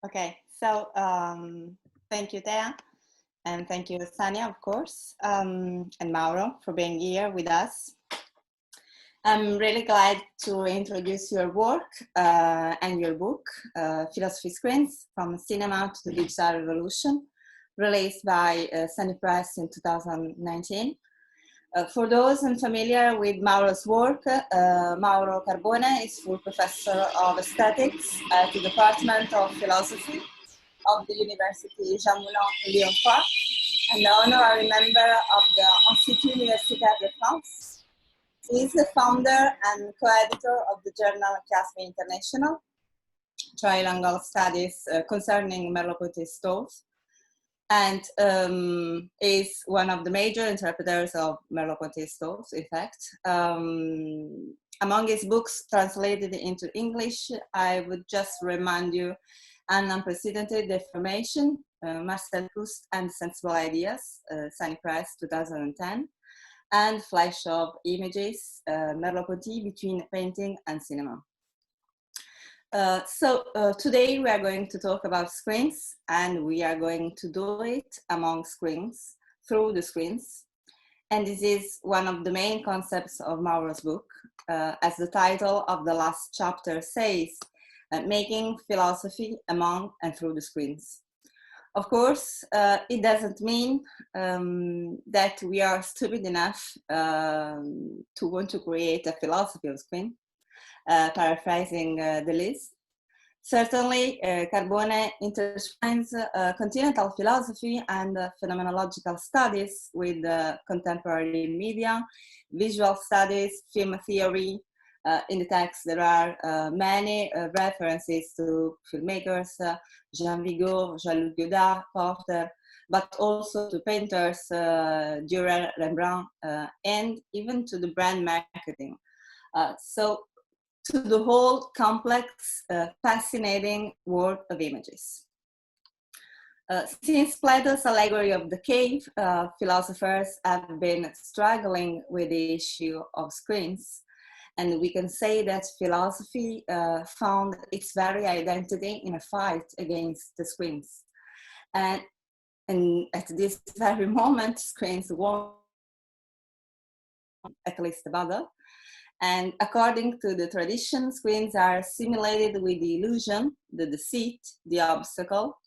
Okay, so thank you, Thea, and thank you, Sania, of course, and Mauro for being here with us. I'm really glad to introduce your work and your book, Philosophy Screens, From Cinema to the Digital Revolution, released by Sunny Press in 2019. For those unfamiliar with Mauro's work, Mauro Carbone is full professor of aesthetics at the Department of Philosophy of the University Jean Moulin in Lyon 4, and the honorary member of the Institut Universitaire de France. He is the founder and co-editor of the journal CAS International, trilingual studies concerning Merleau-Ponty stoves, and is one of the major interpreters of Merleau-Ponty stoves, in fact. Among his books translated into English, I would just remind you An Unprecedented Deformation, Marcel Proust and Sensible Ideas, Sunny Press, 2010, and Flash of Images, Merleau-Ponty Between Painting and Cinema. Today we are going to talk about screens, and we are going to do it among screens, through the screens. And this is one of the main concepts of Mauro's book, as the title of the last chapter says, making philosophy among and through the screens. Of course, it doesn't mean that we are stupid enough to want to create a philosophy of screen, paraphrasing the list. Certainly, Carbone intertwines continental philosophy and phenomenological studies with contemporary media, visual studies, film theory. In the text, there are many references to filmmakers, Jean Vigo, Jean-Luc Godard, Porter, but also to painters, Dürer, Rembrandt, and even to the brand marketing. So to the whole complex, fascinating world of images. Since Plato's allegory of the cave, philosophers have been struggling with the issue of screens. And we can say that philosophy found its very identity in a fight against the screens. And at this very moment, screens won at least a battle. And according to the tradition, screens are simulated with the illusion, the deceit, the obstacle.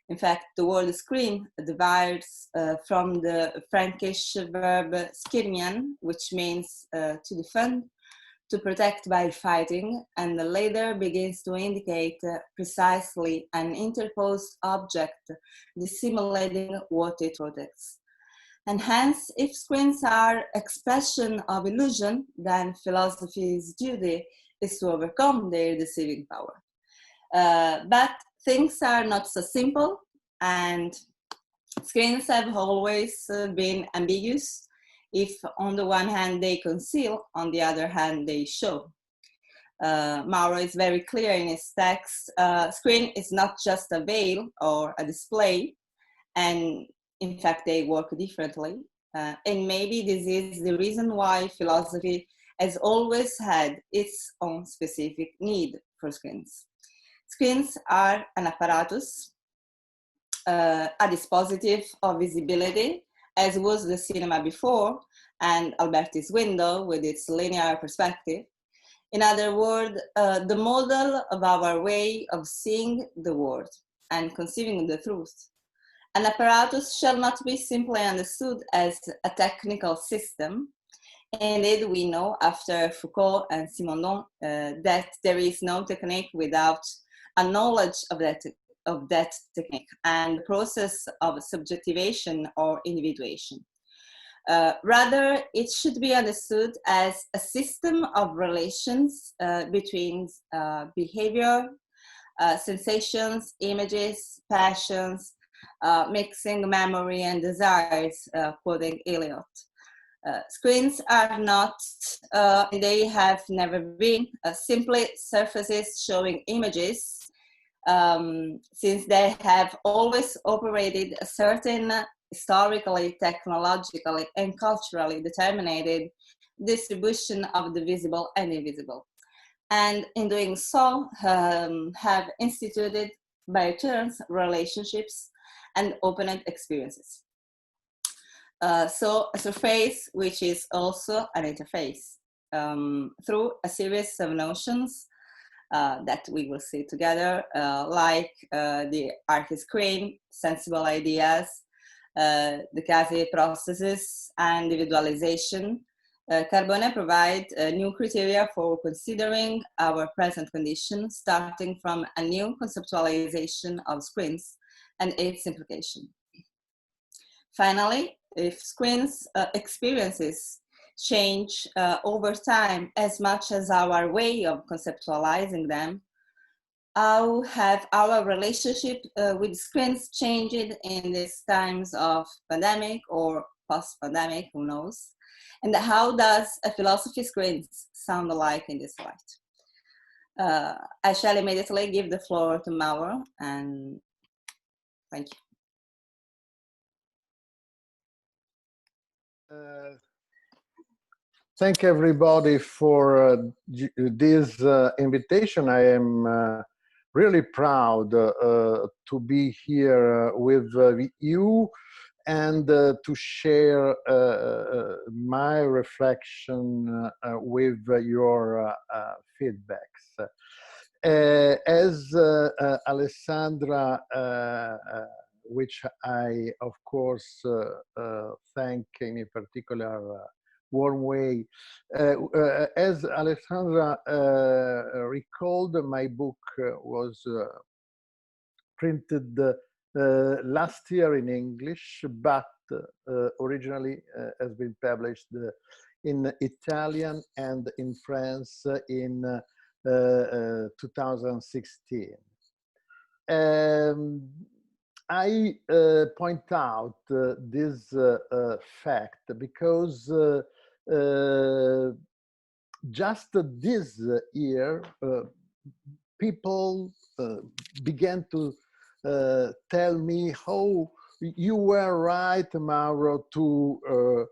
In fact, the word screen derives from the Frankish verb skirmian, which means to defend, to protect by fighting, and later begins to indicate precisely an interposed object dissimulating what it protects. And hence, if screens are expression of illusion, then philosophy's duty is to overcome their deceiving power. But things are not so simple, and screens have always been ambiguous. If on the one hand they conceal, on the other hand they show. Mauro is very clear in his text. Screen is not just a veil or a display, and in fact they work differently. And maybe this is the reason why philosophy has always had its own specific need for screens. Screens are an apparatus, a dispositive of visibility, as was the cinema before, and Alberti's window with its linear perspective. In other words, the model of our way of seeing the world and conceiving the truth. An apparatus shall not be simply understood as a technical system. Indeed, we know after Foucault and Simondon that there is no technique without a knowledge of that technique and the process of subjectivation or individuation. Rather, it should be understood as a system of relations between behavior, sensations, images, passions, mixing memory and desires, quoting Eliot. Screens are not, they have never been, simply surfaces showing images, since they have always operated a certain historically, technologically, and culturally determined distribution of the visible and invisible. And in doing so, have instituted by turns, relationships, and open-end experiences. So a surface which is also an interface through a series of notions that we will see together, like the artist screen, sensible ideas, the CAS processes, and individualization. Carbone provides new criteria for considering our present condition, starting from a new conceptualization of screens and its implication. Finally, if screens experiences change over time as much as our way of conceptualizing them, how have our relationship with screens changed in these times of pandemic or post-pandemic, who knows? And how does a philosophy screens sound alike in this light? I shall immediately give the floor to Mauro, and thank you. Thank everybody for this invitation. I am really proud to be here with you and to share my reflection with your feedbacks. As Alessandra, which I of course thank in a particular warm way, as Alessandra recalled, my book was printed last year in English, but originally has been published in Italian and in France in 2016. I point out this fact because just this year, people began to tell me how you were right, Mauro, to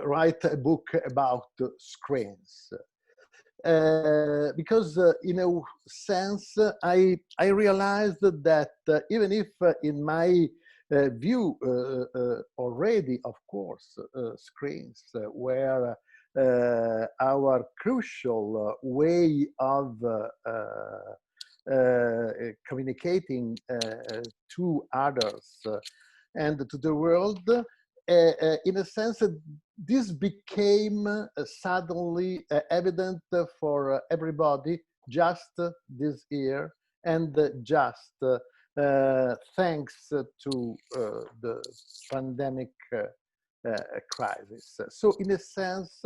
write a book about screens. Because in a sense, I realized that even if in my view already, of course, screens were our crucial way of communicating to others and to the world, in a sense, this became suddenly evident for everybody just this year, and just thanks to the pandemic crisis. So in a sense,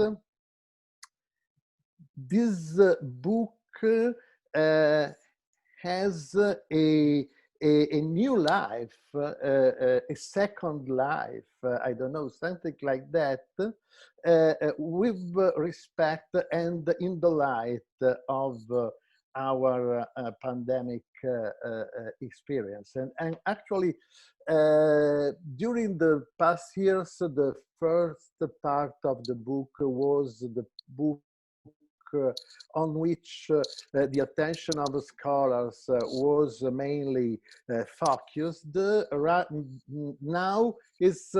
this book has a new life, a second life, I don't know, something like that, with respect and in the light of our pandemic experience. And actually, during the past years, the first part of the book was the book on which the attention of the scholars was mainly focused. Now is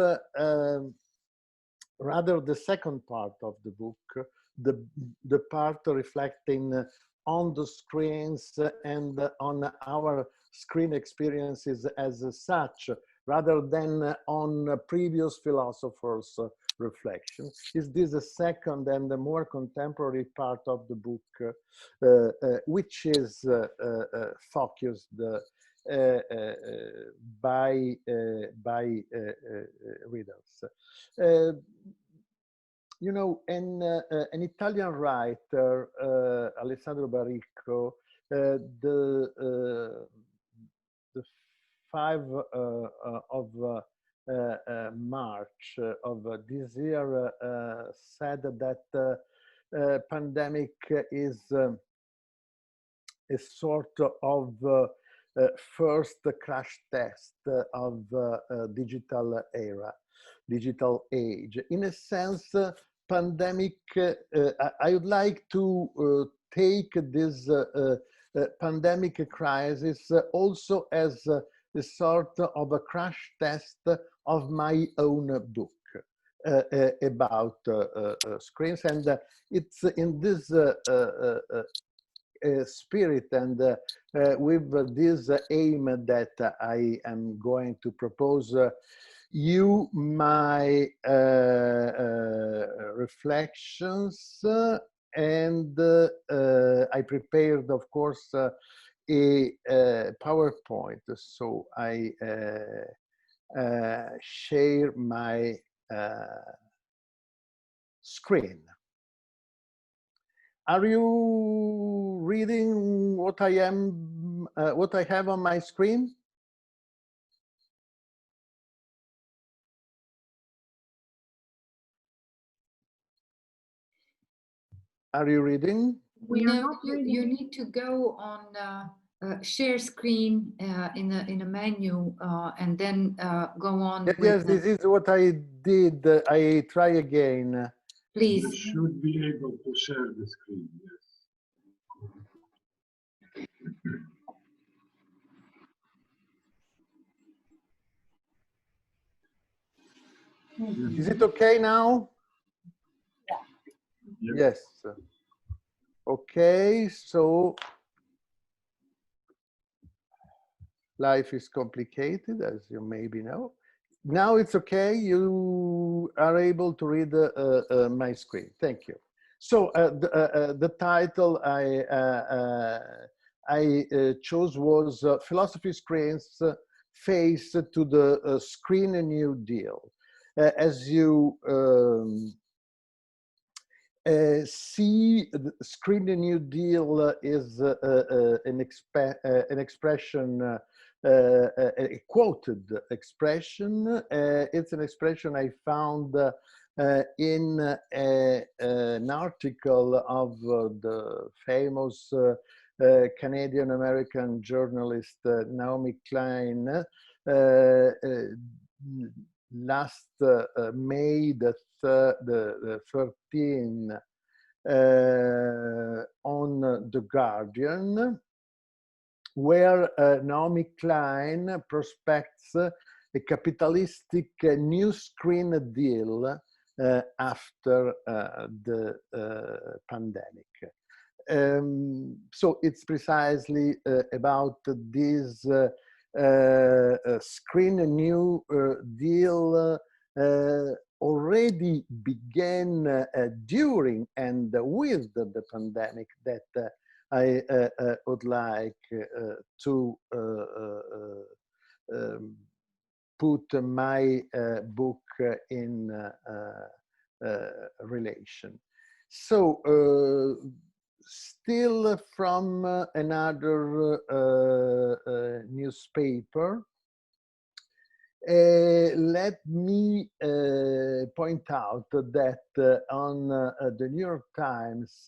rather the second part of the book, the part reflecting on the screens and on our screen experiences as such, rather than on previous philosophers' reflection. Is this a second and a more contemporary part of the book, which is focused by readers. You know, an Italian writer, Alessandro Baricco, the 5 of March of this year said that pandemic is a sort of first crash test of digital era, digital age. In a sense, pandemic, I would like to take this pandemic crisis also as a sort of a crash test of my own book about screens. And it's in this spirit and with this aim that I am going to propose you my reflections, and I prepared, of course, a PowerPoint, so I share my screen. Are you reading what I am, what I have on my screen? Are you reading? We are not reading. You need to go on share screen in a menu and then go on. Yes, this is what I did. I try again. Please. You should be able to share the screen, yes. Is it okay now? Yep. Yes. Okay, so life is complicated, as you maybe know. Now it's okay. You are able to read my screen. Thank you. So the title I chose was Philosophy Screens Face to the Screen New Deal. As you see, the Screen New Deal is an expression, a quoted expression. It's an expression I found in an article of the famous Canadian-American journalist Naomi Klein last May the 13th on The Guardian, where Naomi Klein prospects a capitalistic new screen deal after the pandemic. So it's precisely about this screen new deal already began during and with the pandemic that I would like to put my book in relation. So still from another newspaper, let me point out that on the New York Times,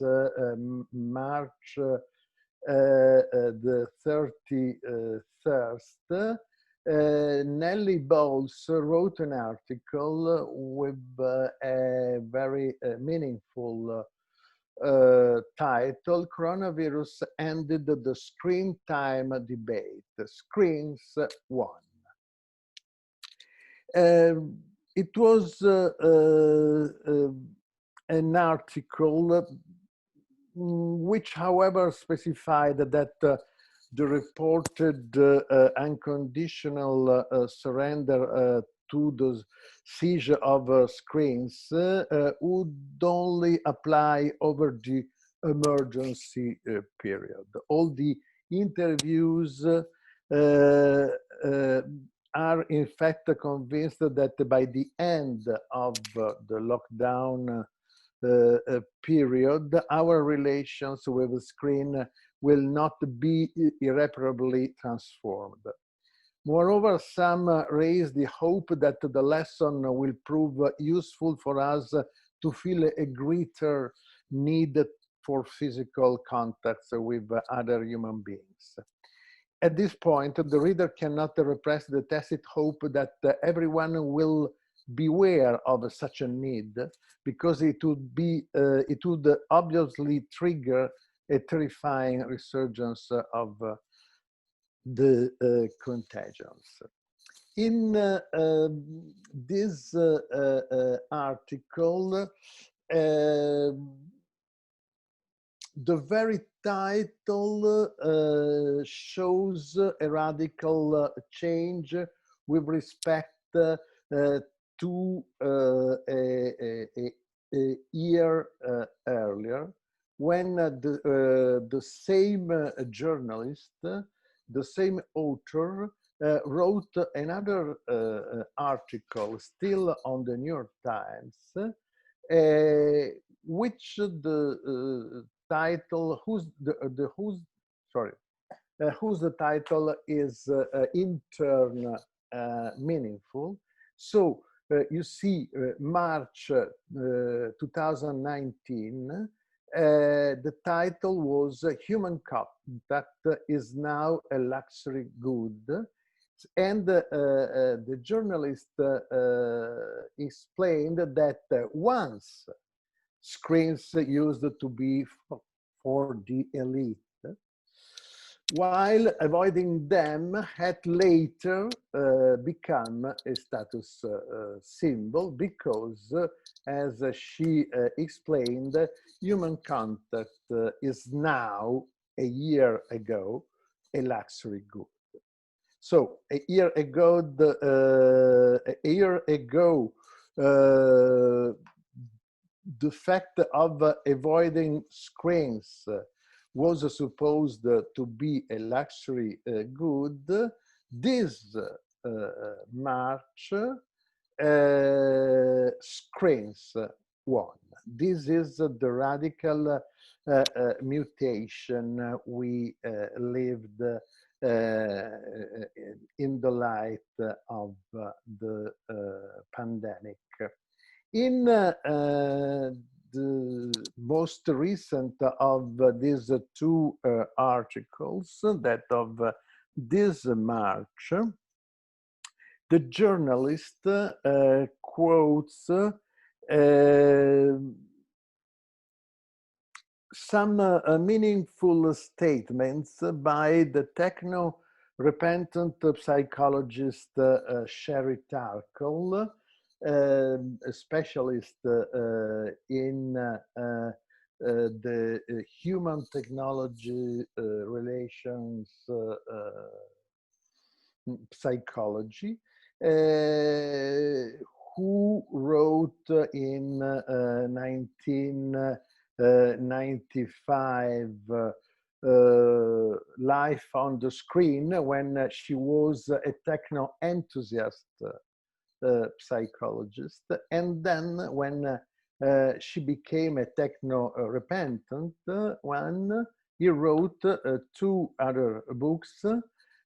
March the 31st, Nellie Bowles wrote an article with a very meaningful title, Coronavirus Ended the Screen Time Debate, Screens Won. It was an article which, however, specified that the reported unconditional surrender to the seizure of screens would only apply over the emergency period. All the interviews are in fact convinced that by the end of the lockdown period, our relations with the screen will not be irreparably transformed. Moreover, some raise the hope that the lesson will prove useful for us to feel a greater need for physical contacts with other human beings. At this point, the reader cannot repress the tacit hope that everyone will beware of such a need, because it would obviously trigger a terrifying resurgence of the contagions. In this article, the very title shows a radical change with respect to a year earlier, when the same journalist, the same author, wrote another article, still on the New York Times, which the title, whose the title is in turn meaningful. So you see, March 2019, the title was Human Contact is Now a Luxury Good. And the journalist explained that once screens used to be for the elite, while avoiding them had later become a status symbol, because, as she explained, human contact is now, a year ago, a luxury good. So a year ago, the fact of avoiding screens was supposed to be a luxury good. This March, screens won. This is the radical mutation we lived in the light of the pandemic. In the most recent of these two articles, that of this March, the journalist quotes some meaningful statements by the techno-repentant psychologist Sherry Turkle, a specialist in the human technology relations psychology, who wrote in 1995 Life on the Screen, when she was a techno enthusiast psychologist, and then when she became a techno repentant one, he wrote two other books,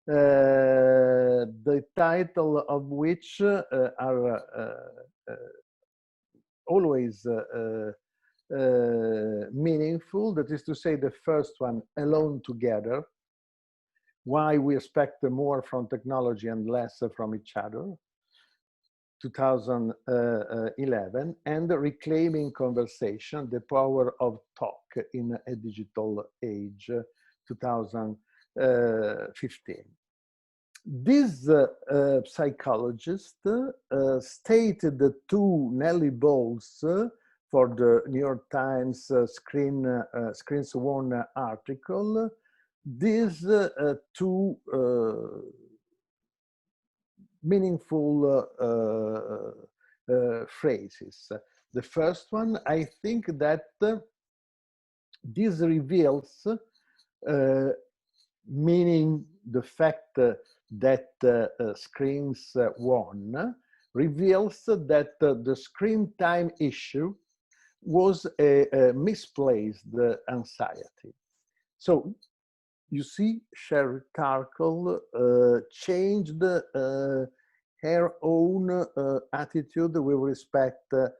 the title of which are always meaningful. That is to say, the first one, Alone Together, Why We Expect More from Technology and Less from Each Other, 2011, and Reclaiming Conversation, The Power of Talk in a Digital Age, 2015. This psychologist stated to Nellie Bowles for the New York Times Screens Won article these two meaningful phrases. The first one, I think that this reveals, meaning the fact that screens won, reveals that the screen time issue was a misplaced anxiety. So you see, Sherry Turkle changed her own attitude with respect to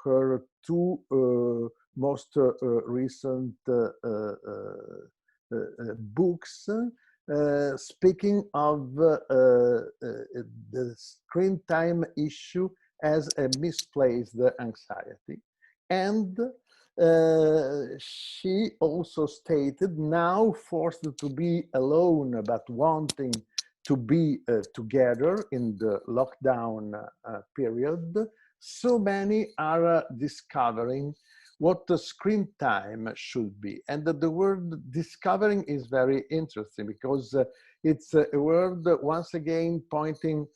her two most recent books, speaking of the screen time issue as a misplaced anxiety. And she also stated, now forced to be alone but wanting to be together in the lockdown period, so many are discovering what the screen time should be. And the word discovering is very interesting because it's a word once again pointing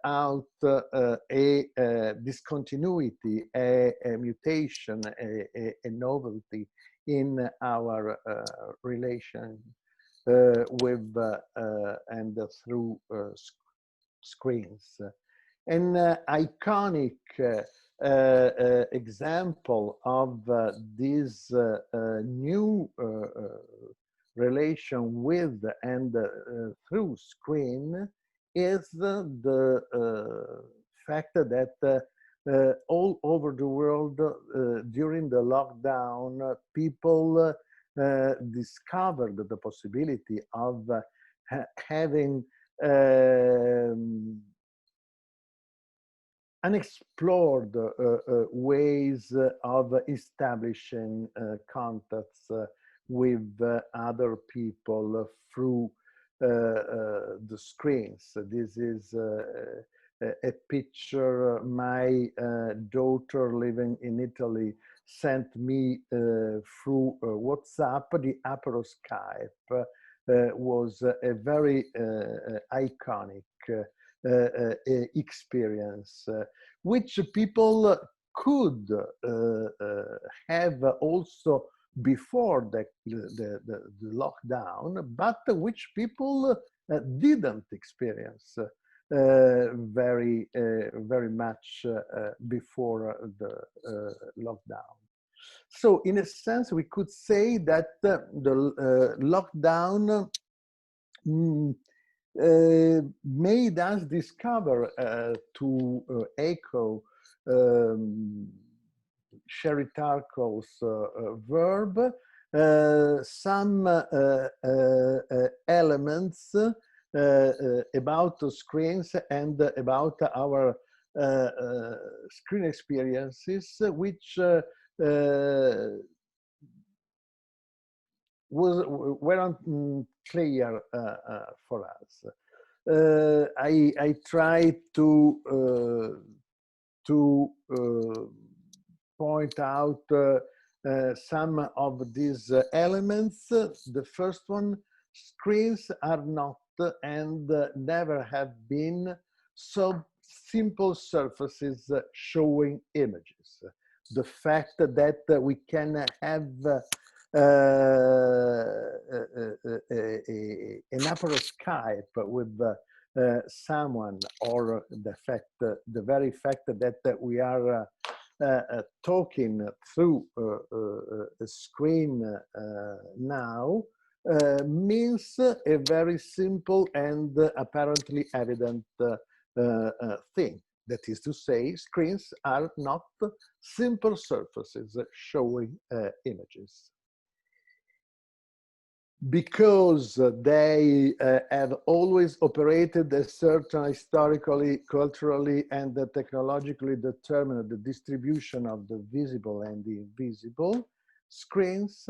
out a discontinuity, a mutation, a novelty in our relation with and through screens. An iconic example of this new relation with and through screen is the fact that all over the world during the lockdown, people discovered the possibility of having unexplored ways of establishing contacts with other people through the screens. This is a picture my daughter living in Italy sent me through WhatsApp. The Apero Skype was a very iconic experience, which people could have also before the lockdown, but which people didn't experience very much before the lockdown. So in a sense, we could say that the lockdown made us discover, to echo Sherry Tarkle's verb, some elements about the screens and about our screen experiences, which weren't clear for us. I tried to point out some of these elements. The first one, screens are not and never have been so simple surfaces showing images. The fact that we can have an Apero Skype with someone, or the very fact that we are talking through a screen now means a very simple and apparently evident thing. That is to say, screens are not simple surfaces showing images. Because they have always operated a certain historically, culturally, and technologically determined the distribution of the visible and the invisible, screens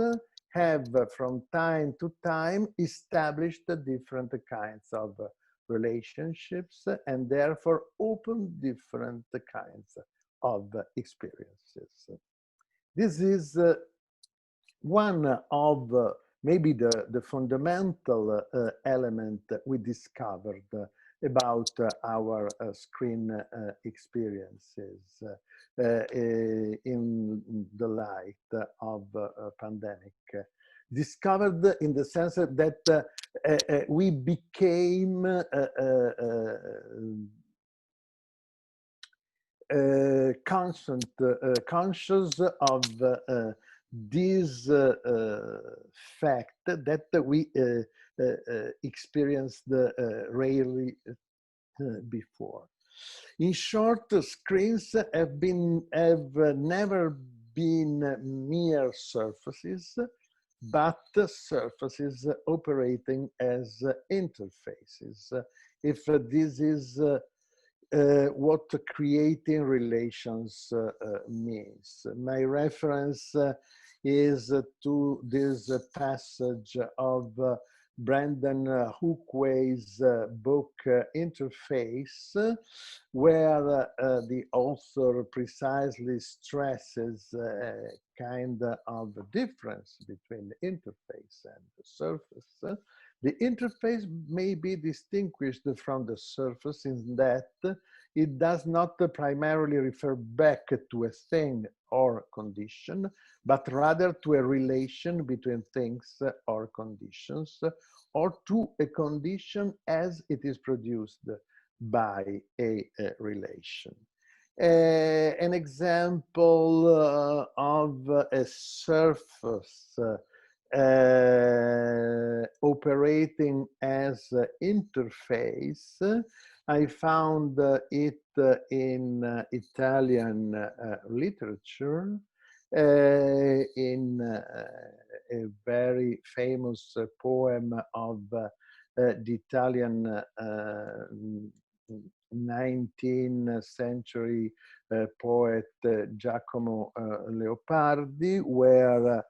have from time to time established different kinds of relationships and therefore open different kinds of experiences. This is one of maybe the fundamental element that we discovered about our screen experiences in the light of pandemic. Discovered in the sense that we became conscious of this fact that we experienced rarely before. In short, screens have never been mere surfaces, but surfaces operating as interfaces. If this is what creating relations means. My reference is to this passage of Brendan Hookway's book Interface, where the author precisely stresses a kind of difference between the interface and the surface. The interface may be distinguished from the surface in that it does not primarily refer back to a thing or condition, but rather to a relation between things or conditions, or to a condition as it is produced by a relation. An example of a surface operating as interface, I found it in Italian literature, in a very famous poem of the Italian 19th century poet Giacomo Leopardi, where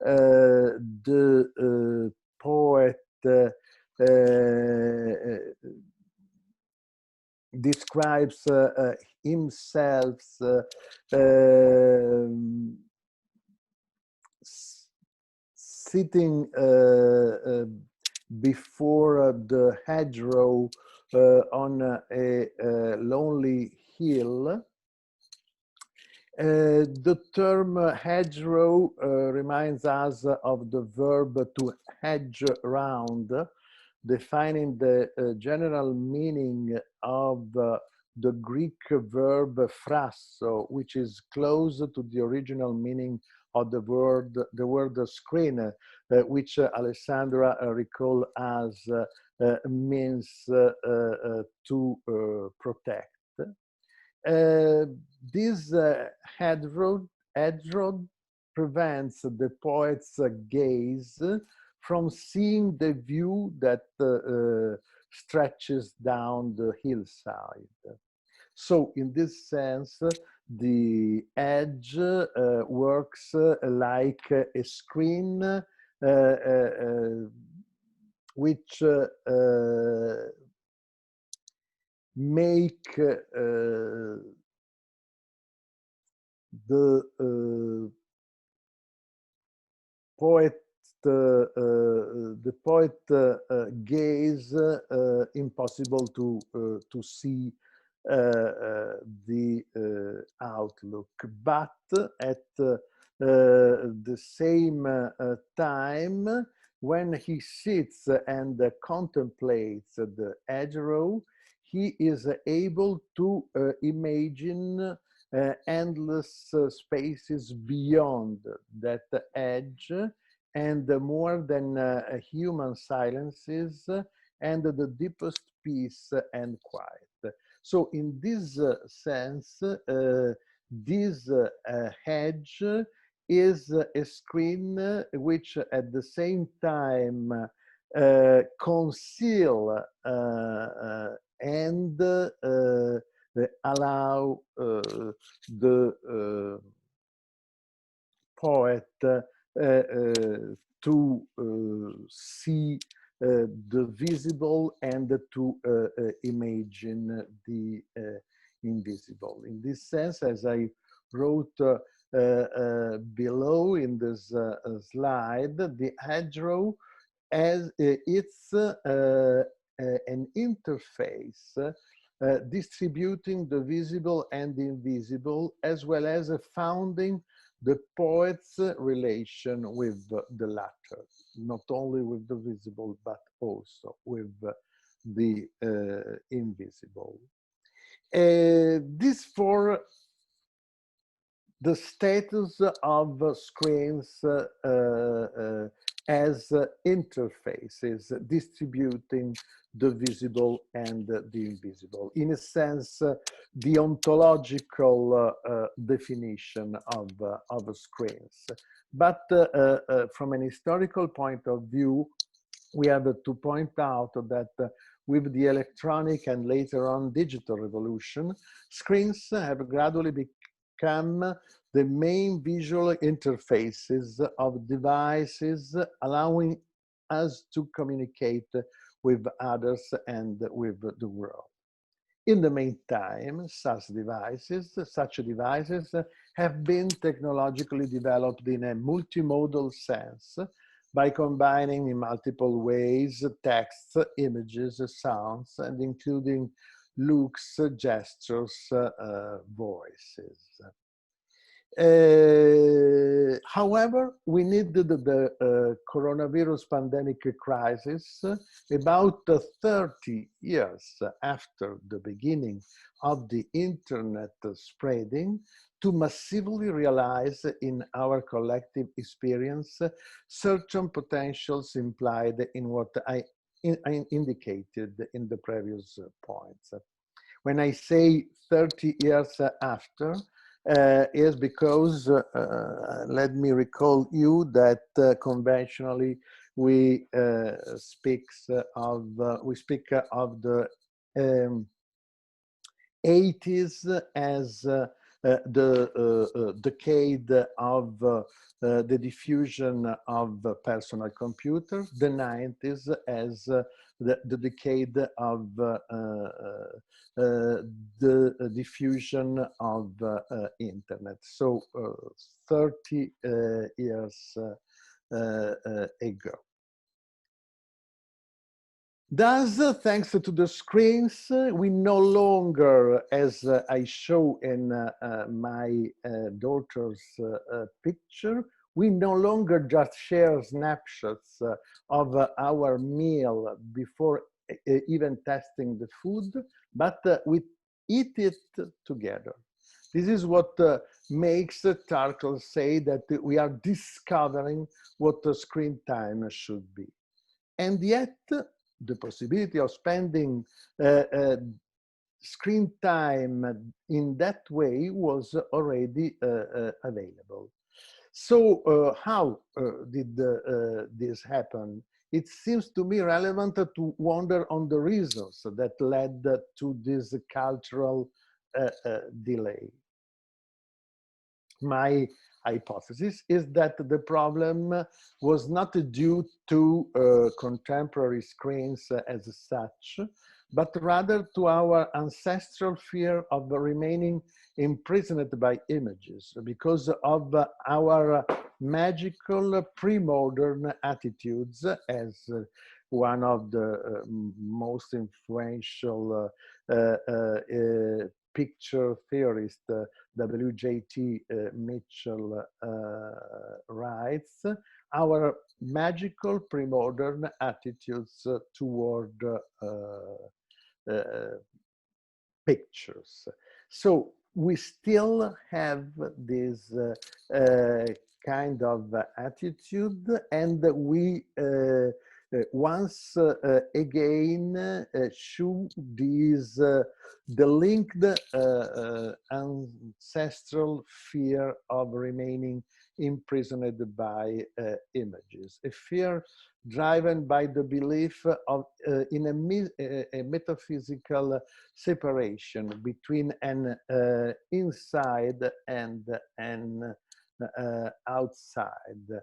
the poet describes himself sitting before the hedgerow on a lonely hill. The term hedgerow reminds us of the verb to hedge round, defining the general meaning of the Greek verb phrasso, which is close to the original meaning of the word screen, which Alessandra recalled as means to protect. This hedgerow prevents the poet's gaze from seeing the view that stretches down the hillside. So in this sense, the edge works like a screen which make the poet gaze impossible to see the outlook, but at the same time, when he sits and contemplates the hedgerow, he is able to imagine endless spaces beyond that edge, and more than human silences, and the deepest peace and quiet. So in this sense, this hedge is a screen which at the same time conceal and allow the poet to see the visible and to imagine the invisible. In this sense, as I wrote below in this slide, the hedgerow as it's an interface distributing the visible and the invisible, as well as founding the poet's relation with the latter, not only with the visible, but also with the invisible. This for the status of screens as interfaces distributing the visible and the invisible. In a sense, the ontological definition of screens. But from an historical point of view, we have to point out that with the electronic and later on digital revolution, screens have gradually become the main visual interfaces of devices, allowing us to communicate with others and with the world. In the meantime, such devices have been technologically developed in a multimodal sense by combining in multiple ways texts, images, sounds, and including looks, gestures, voices. However, we needed the coronavirus pandemic crisis about 30 years after the beginning of the internet spreading to massively realize in our collective experience certain potentials implied in what I indicated in the previous points. When I say 30 years after, is because let me recall you that conventionally we speak of the 80s as the decade of the diffusion of personal computers, the 90s as the decade of the diffusion of internet. So 30 years ago. Thus, thanks to the screens, we no longer, as I show in my daughter's picture, we no longer just share snapshots of our meal before even testing the food, but we eat it together. This is what makes Tarkle say that we are discovering what the screen time should be. And yet, the possibility of spending screen time in that way was already available. So how did this happen? It seems to me relevant to wonder on the reasons that led to this cultural delay. My hypothesis is that the problem was not due to contemporary screens as such, but rather to our ancestral fear of remaining imprisoned by images because of our magical pre-modern attitudes, as one of the most influential picture theorist, W.J.T. Mitchell, writes, our magical pre-modern attitudes toward pictures. So we still have this kind of attitude, and we once again show these the linked ancestral fear of remaining imprisoned by images, a fear driven by the belief of in a metaphysical separation between an inside and an outside.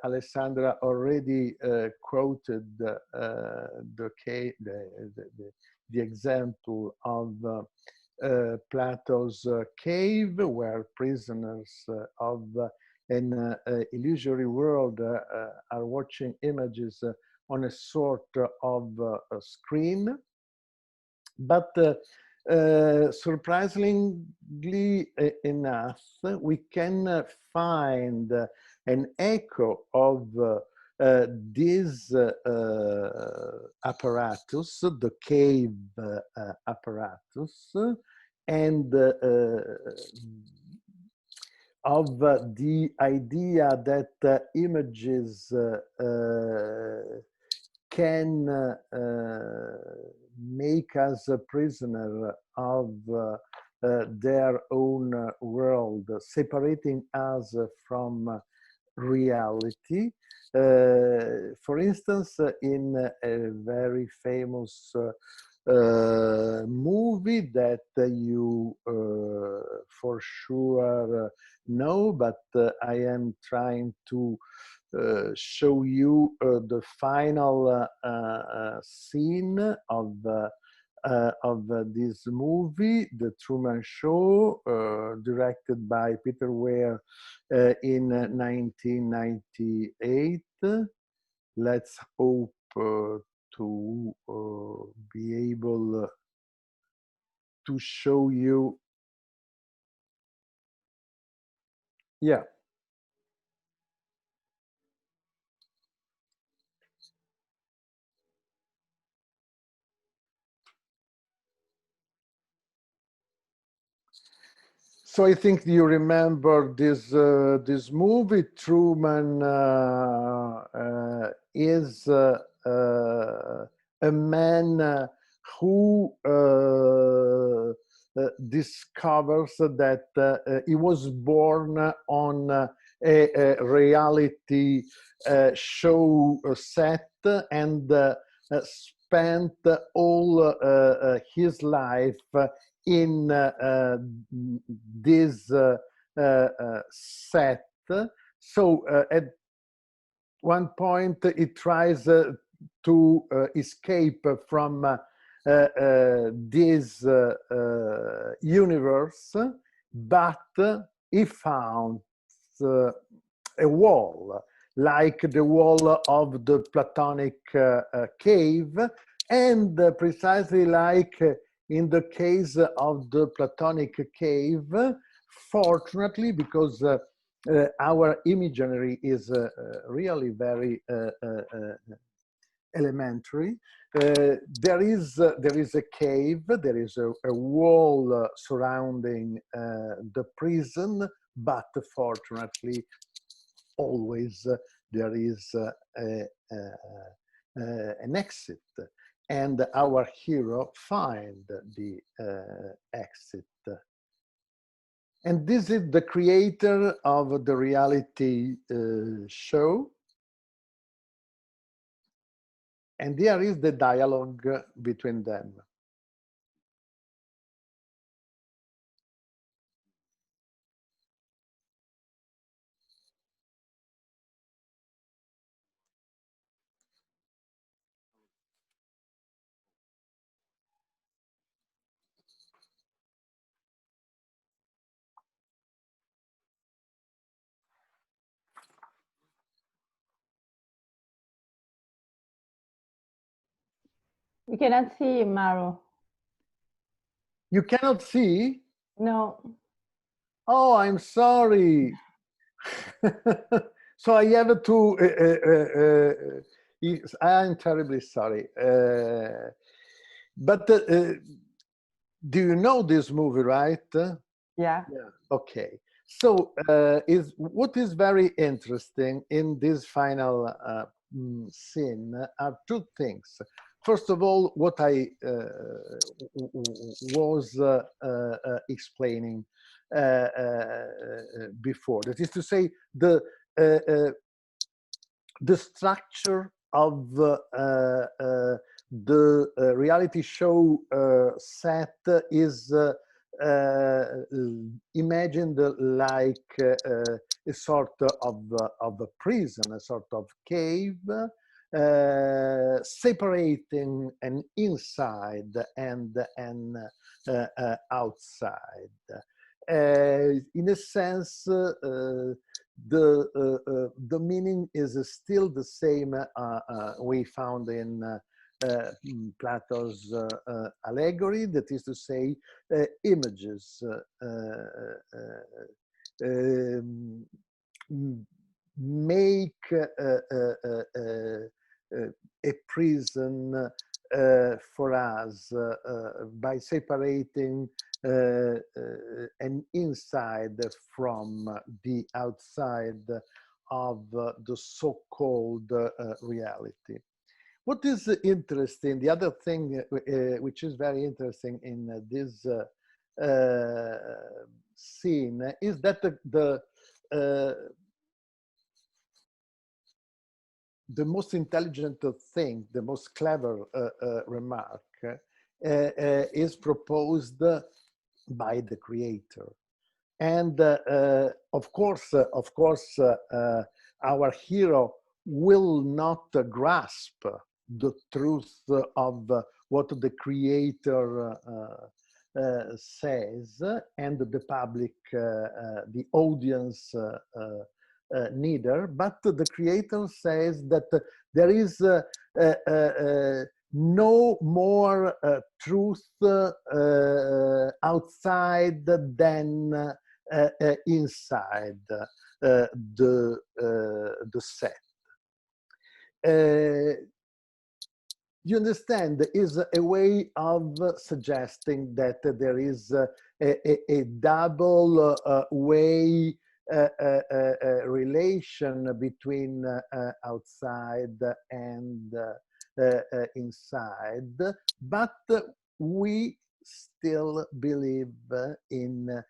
Alessandra already quoted the example of Plato's cave, where prisoners of an illusory world are watching images on a sort of a screen. But surprisingly enough, we can find an echo of this apparatus, the cave apparatus, and of the idea that images can make us a prisoner of their own world, separating us from reality. For instance, in a very famous movie that you for sure know, but I am trying to show you the final scene of this movie, The Truman Show, directed by Peter Weir in 1998. Let's hope to be able to show you. Yeah. So I think you remember this this movie. Truman is a man who discovers that he was born on a reality show set and spent all his life in this set. So at one point he tries to escape from this universe, but he found a wall, like the wall of the Platonic cave, and precisely like in the case of the Platonic cave, fortunately, because our imagery is really very elementary, there is a cave, there is a wall surrounding the prison, but fortunately, always there is an exit. And our hero find the exit. And this is the creator of the reality show. And there is the dialogue between them. We cannot see you, Mauro. You cannot see? No. Oh, I'm sorry. So I have to, I'm terribly sorry. But do you know this movie, right? Yeah. Okay. So what is very interesting in this final scene are two things. First of all, what I was explaining before, that is to say, the structure of the reality show set is imagined like a sort of a prison, a sort of cave, separating an inside and an outside. In a sense, the meaning is still the same we found in Plato's allegory, that is to say, images make a prison for us by separating an inside from the outside of the so-called reality. What is interesting, the other thing which is very interesting in this scene is that the most intelligent thing, the most clever remark is proposed by the creator. And of course, our hero will not grasp the truth of what the creator says, and the public, the audience neither, but the creator says that there is no more truth outside than inside the set. You understand, is a way of suggesting that there is a double way relation between outside and inside, but we still believe in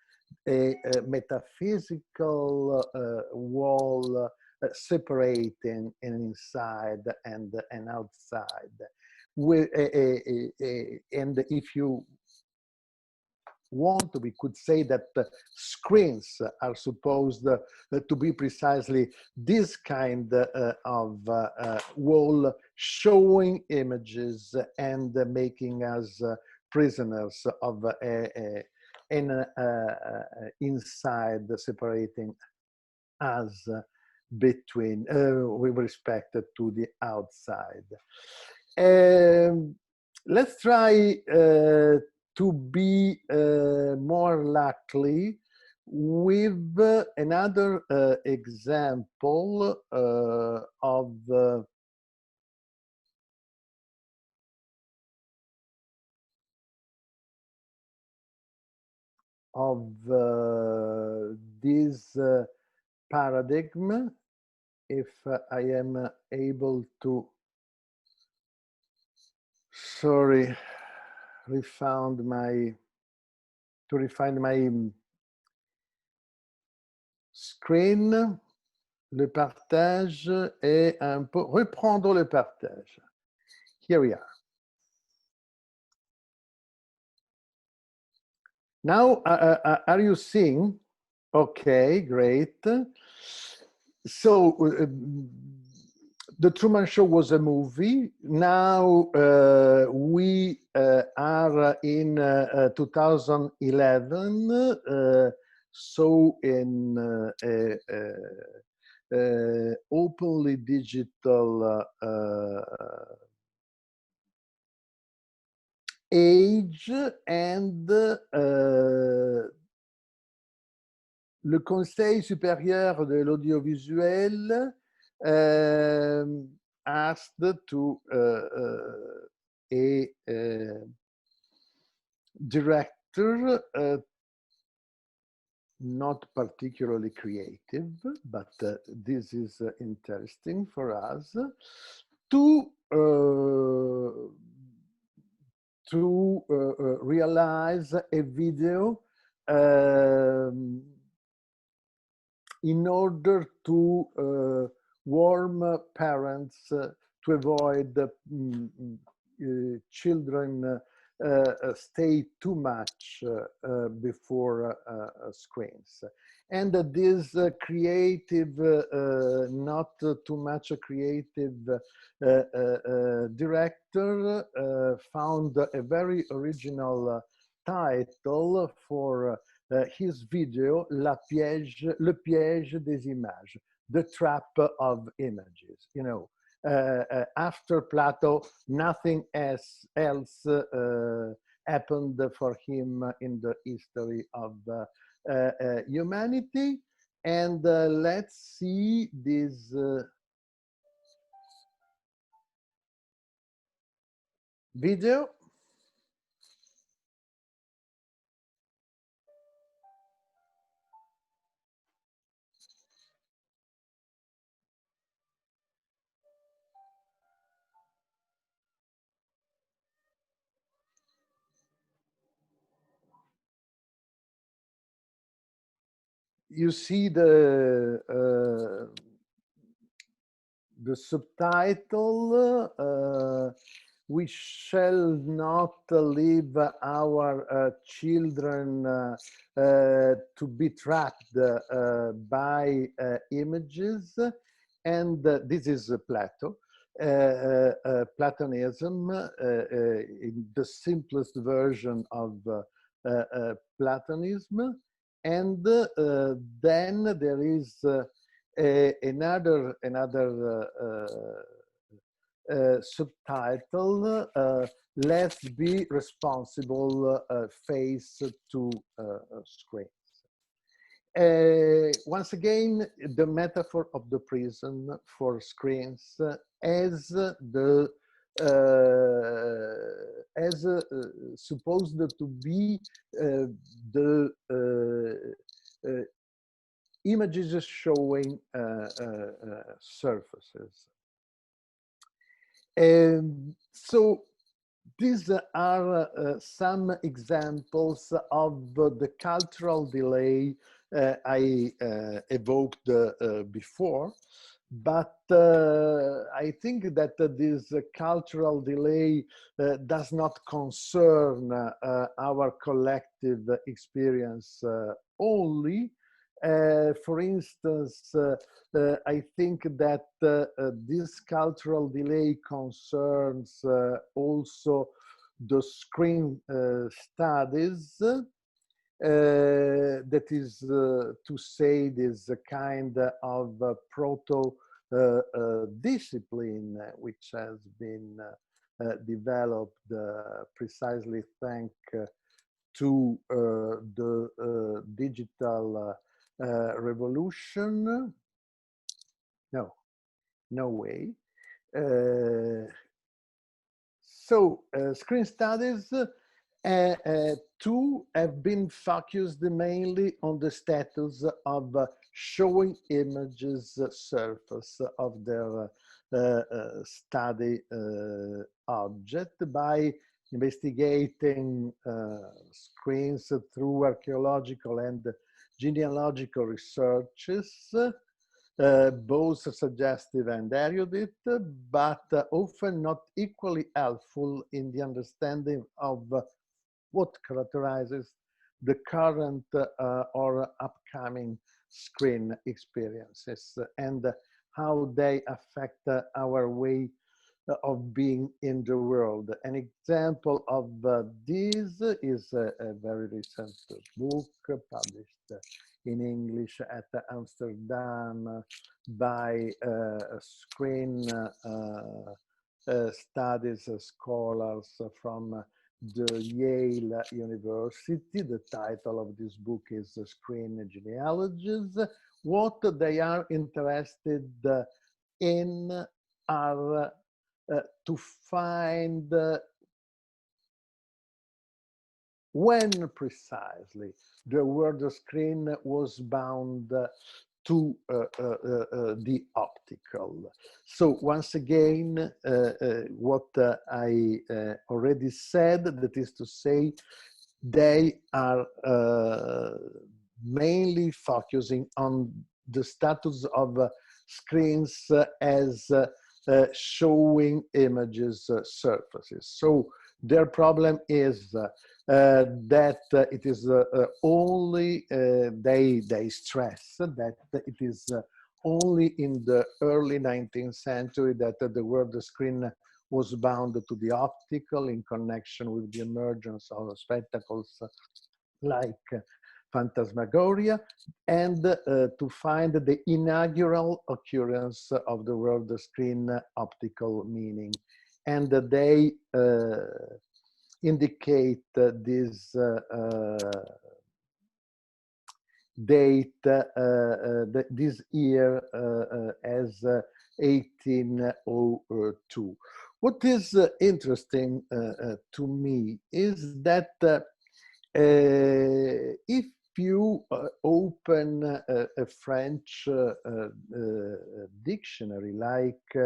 a metaphysical wall separating inside and outside. And if you want, we could say that screens are supposed to be precisely this kind of wall, showing images and making us prisoners of an inside separating us between with respect to the outside. Let's try to be more likely with another example of this paradigm, if I am able to, sorry, refine my screen. Le partage est un peu, reprendons le partage. Here we are. Now, are you seeing? Okay, great. So The Truman Show was a movie. Now we are in 2011, so in openly digital age, and le Conseil supérieur de l'audiovisuel asked to a director, not particularly creative, but this is interesting for us, to realize a video in order to warn parents to avoid children stay too much before screens. And this creative, not too much creative director found a very original title for his video, Le piège des images, the trap of images. You know, after Plato, nothing else happened for him in the history of humanity. And let's see this video. You see the the subtitle, we shall not leave our children to be trapped by images. And this is Plato. Platonism, in the simplest version of Platonism. And then there is another subtitle, let's be responsible face to screens. Once again, the metaphor of the prison for screens as the supposed to be the images showing surfaces. So these are some examples of the cultural delay I evoked before, but I think that this cultural delay does not concern our collective experience only. For instance, I think that this cultural delay concerns also the screen studies. That is to say, this kind of proto-discipline which has been developed precisely thanks to the digital revolution. No way. So screen studies too have been focused mainly on the status of showing images surface of their study object by investigating screens through archaeological and genealogical researches, both suggestive and erudite, but often not equally helpful in the understanding of what characterizes the current or upcoming screen experiences and how they affect our way of being in the world. An example of this is a very recent book published in English at Amsterdam by screen studies scholars from the Yale University. The title of this book is Screen Genealogies. What they are interested in are to find when precisely the word screen was bound to the optical. So once again, what I already said, that is to say, they are mainly focusing on the status of screens as showing images surfaces. So their problem is that it is only, they stress that it is only in the early 19th century that the word screen was bound to the optical in connection with the emergence of spectacles like phantasmagoria, and to find the inaugural occurrence of the word screen optical meaning. And they indicate this date, this year as 1802. What is interesting to me is that if you open a French dictionary like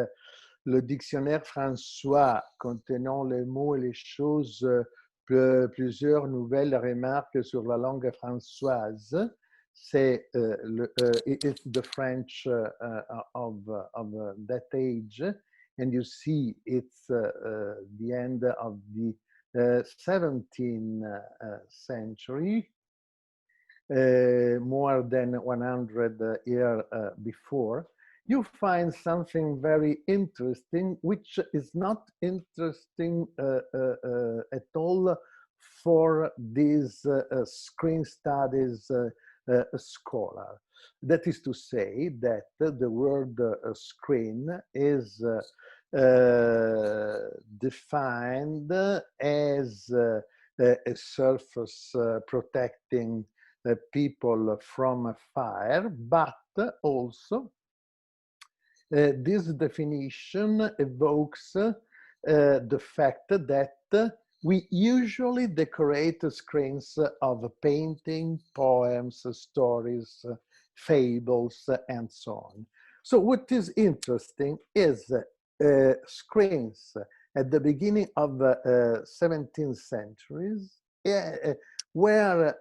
le dictionnaire François contenant les mots et les choses, plusieurs nouvelles remarques sur la langue française, c'est it's the French of that age, and you see it's the end of the 17th century, more than 100 years before. You find something very interesting, which is not interesting at all for these screen studies scholar. That is to say that the word screen is defined as a surface protecting people from fire, but also this definition evokes the fact that we usually decorate screens of painting, poems, stories, fables, and so on. So what is interesting is screens at the beginning of the 17th centuries were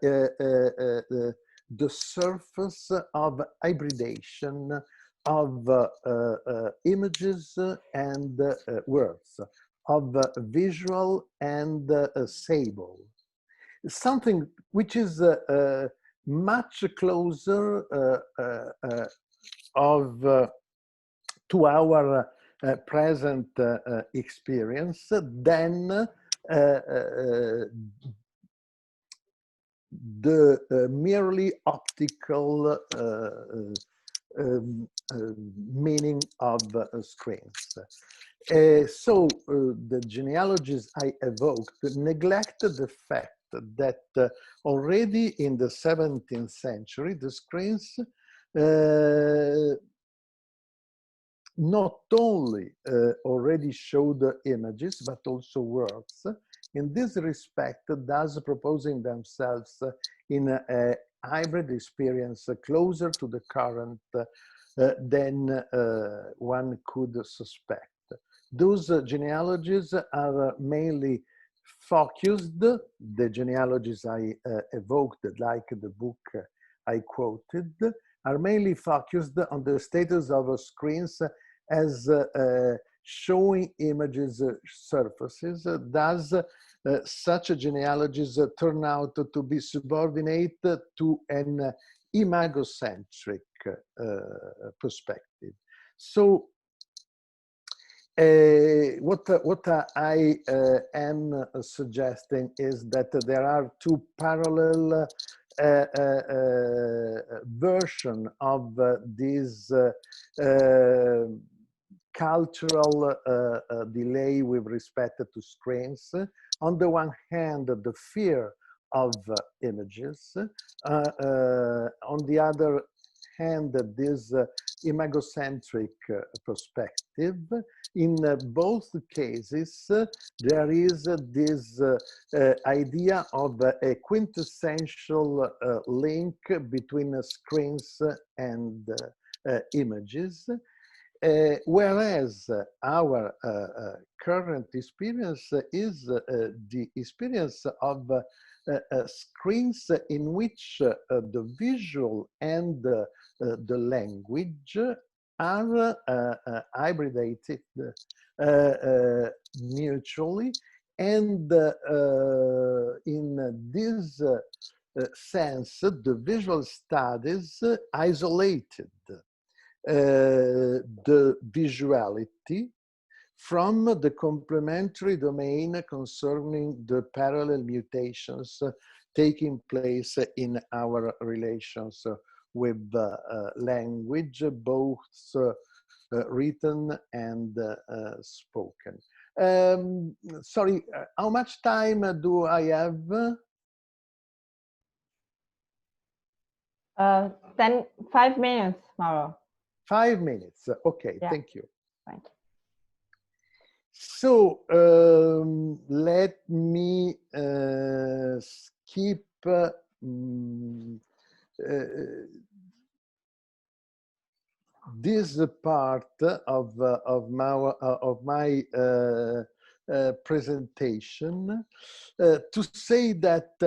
the surface of hybridation of images and words, of visual and symbol. Something which is much closer to our present experience than the merely optical meaning of screens. So the genealogies I evoked neglect the fact that already in the 17th century, the screens not only already showed images, but also words. In this respect, thus proposing themselves in a hybrid experience closer to the current than one could suspect. Those genealogies are mainly focused, the genealogies I evoked, like the book I quoted, are mainly focused on the status of screens as showing images surfaces. Thus, such genealogies turn out to be subordinate to an imagocentric perspective. So what I am suggesting is that there are two parallel version of this cultural delay with respect to screens. On the one hand, the fear of images. On the other hand, this imagocentric perspective. In both cases, there is this idea of a quintessential link between screens and images, whereas our current experience is the experience of screens in which the visual and the language are hybridated mutually, and in this sense, the visual studies isolated the visuality from the complementary domain concerning the parallel mutations taking place in our relations with language, both written and spoken. Sorry, how much time do I have? 5 minutes, Mauro. 5 minutes. Okay, Yeah. thank you. Thank you. So let me skip this part of my presentation to say that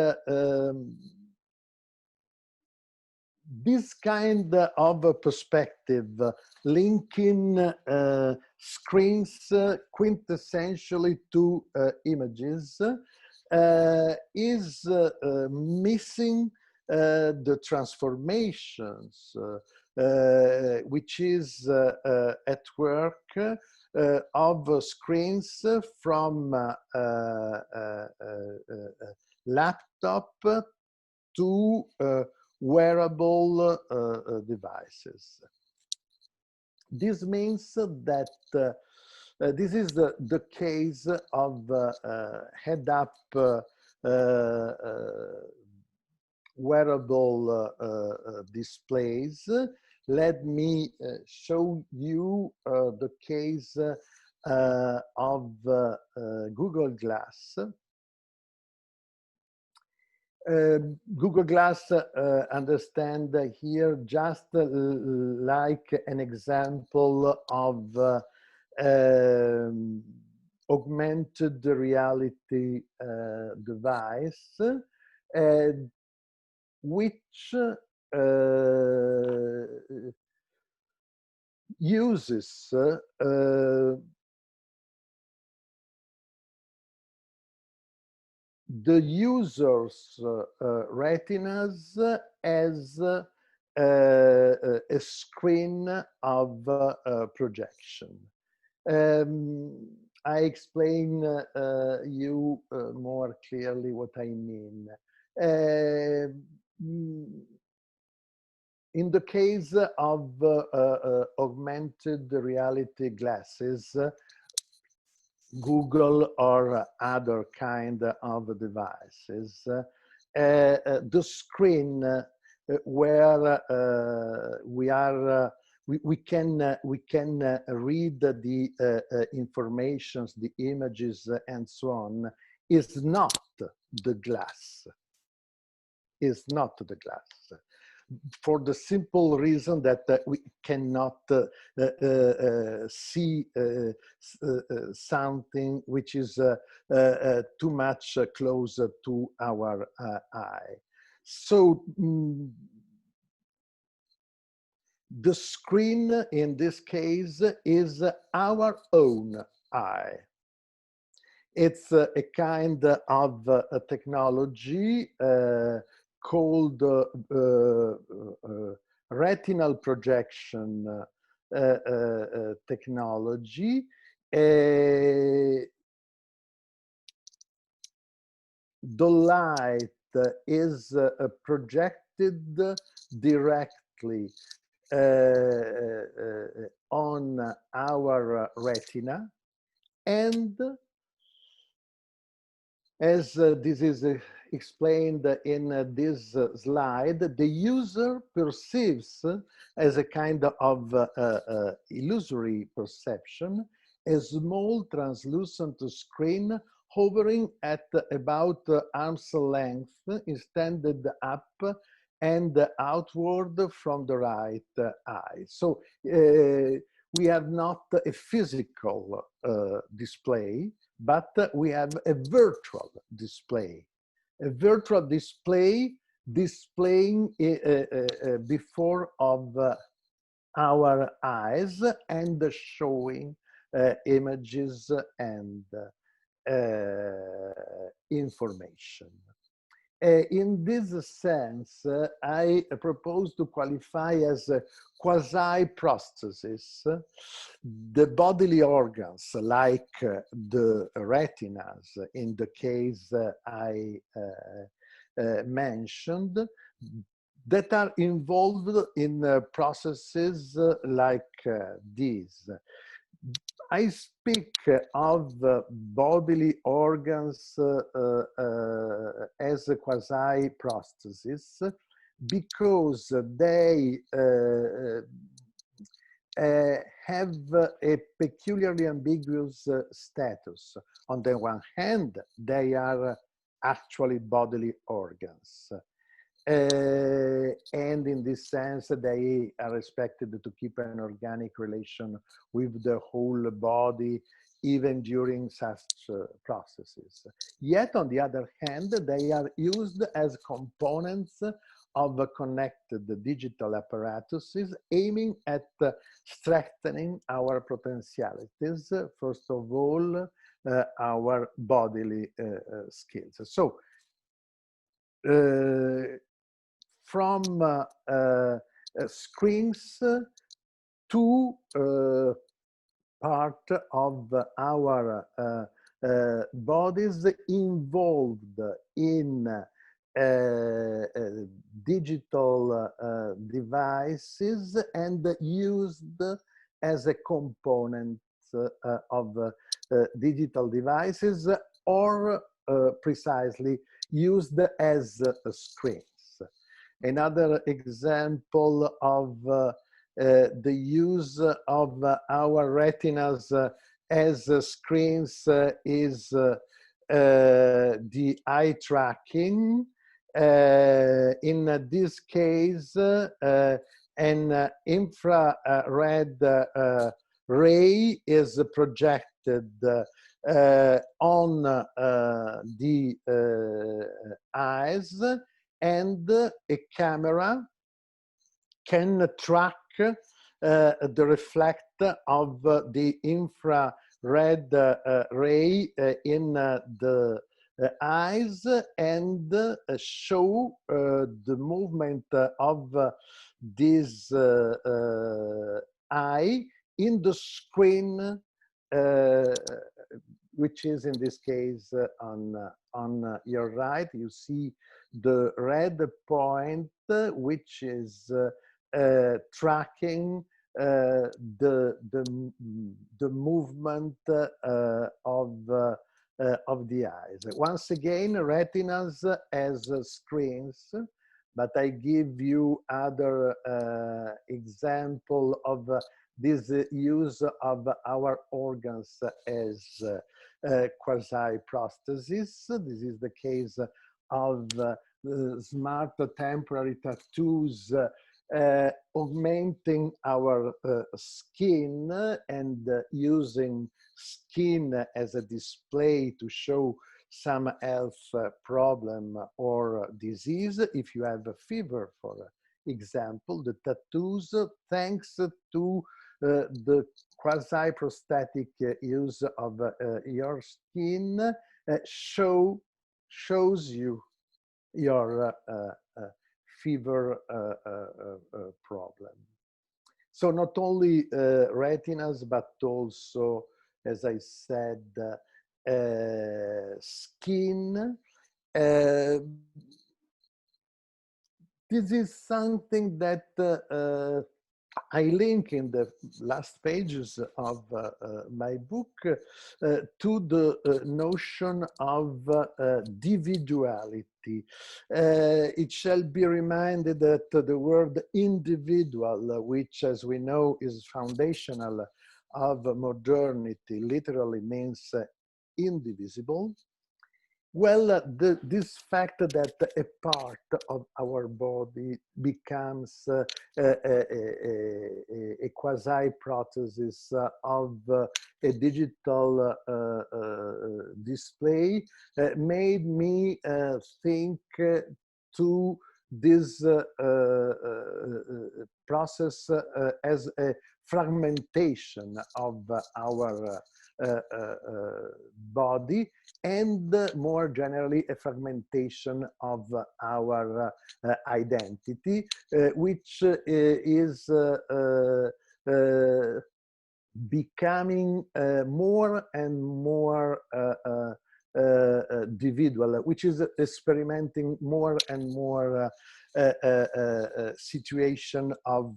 this kind of a perspective, linking screens quintessentially to images, is missing the transformations which is at work of screens from laptop to wearable devices. This means that this is the case of head-up wearable displays. Let me show you the case of Google Glass. Google Glass, understand here just like an example of augmented reality device, which uses the user's retinas as a screen of projection. I explain you more clearly what I mean. In the case of augmented reality glasses, Google or other kind of devices, the screen where we can read the informations, the images, and so on, is not the glass. Is not the glass. For the simple reason that we cannot see something which is too much closer to our eye. So the screen in this case is our own eye. It's a kind of a technology called retinal projection technology. The light is projected directly on our retina, and as this is explained in this slide, the user perceives as a kind of illusory perception a small translucent screen hovering at about arm's length, extended up and outward from the right eye. So we have not a physical display, but we have a virtual display. A virtual display displaying before of our eyes and showing images and information. In this sense, I propose to qualify as quasi-prosthesis the bodily organs like the retinas in the case I mentioned, that are involved in processes like these. I speak of bodily organs as a quasi-prosthesis because they have a peculiarly ambiguous status. On the one hand, they are actually bodily organs. And in this sense, they are expected to keep an organic relation with the whole body, even during such processes. Yet, on the other hand, they are used as components of connected digital apparatuses, aiming at strengthening our potentialities, first of all, our bodily skills. So, from screens to part of our bodies involved in digital devices and used as a component of digital devices, or precisely used as screens. Another example of the use of our retinas as screens is the eye tracking. In this case, an infrared ray is projected on the eyes, and a camera can track the reflect of the infrared ray in the eyes, and show the movement of this eye in the screen, which is in this case on your right. You see the red point, which is tracking the movement of the eyes. Once again, retinas as screens, but I give you other example of this use of our organs as quasi-prosthesis. This is the case of smart temporary tattoos augmenting our skin and using skin as a display to show some health problem or disease. If you have a fever, for example, the tattoos, thanks to the quasi-prosthetic use of your skin, shows you your fever problem. So not only retinas, but also, as I said, skin. This is something that I link in the last pages of my book to the notion of individuality. It shall be reminded that the word individual, which as we know is foundational of modernity, literally means indivisible. Well, this fact that a part of our body becomes a quasi-prosthesis of a digital display made me think to this process as a fragmentation of our body, and more generally a fragmentation of our identity, which is becoming more and more individual, which is experimenting more and more situation of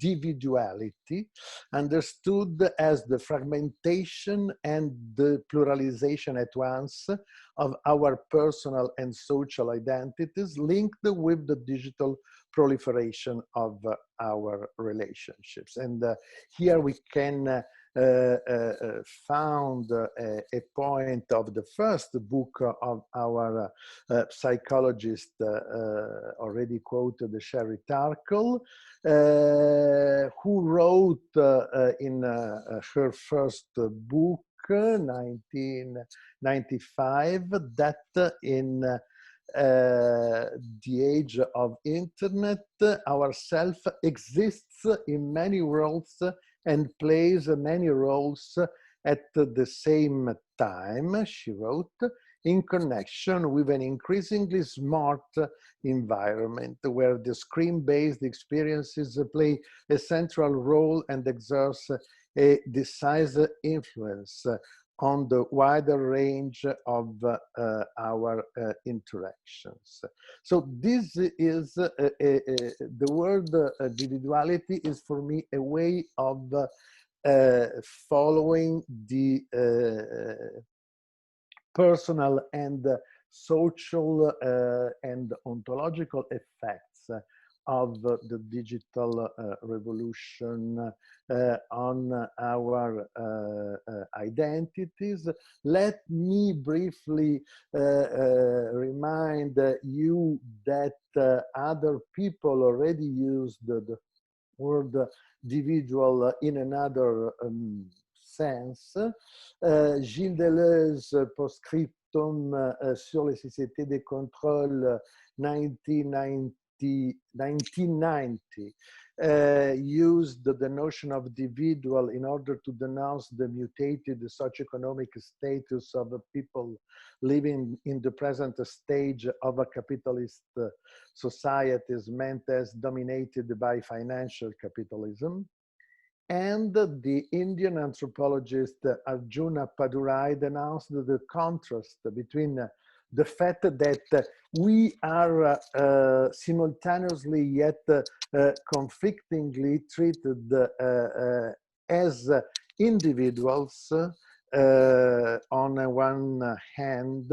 individuality, understood as the fragmentation and the pluralization at once of our personal and social identities, linked with the digital proliferation of our relationships. And here we can found a point of the first book of our psychologist already quoted, Sherry Turkle, who wrote in her first book, 1995, that in the age of internet, our self exists in many worlds and plays many roles at the same time, she wrote, in connection with an increasingly smart environment where the screen-based experiences play a central role and exert a decisive influence on the wider range of our interactions. So this is, the word individuality is for me a way of following the personal and social and ontological effects of the digital revolution on our identities. Let me briefly remind you that other people already used the word individual in another sense. Gilles Deleuze, Postscriptum sur les sociétés de contrôle 1990, used the notion of individual in order to denounce the mutated socioeconomic status of people living in the present stage of a capitalist societies meant as dominated by financial capitalism. And the Indian anthropologist Arjuna Padurai denounced the contrast between the fact that we are simultaneously yet conflictingly treated as individuals on one hand,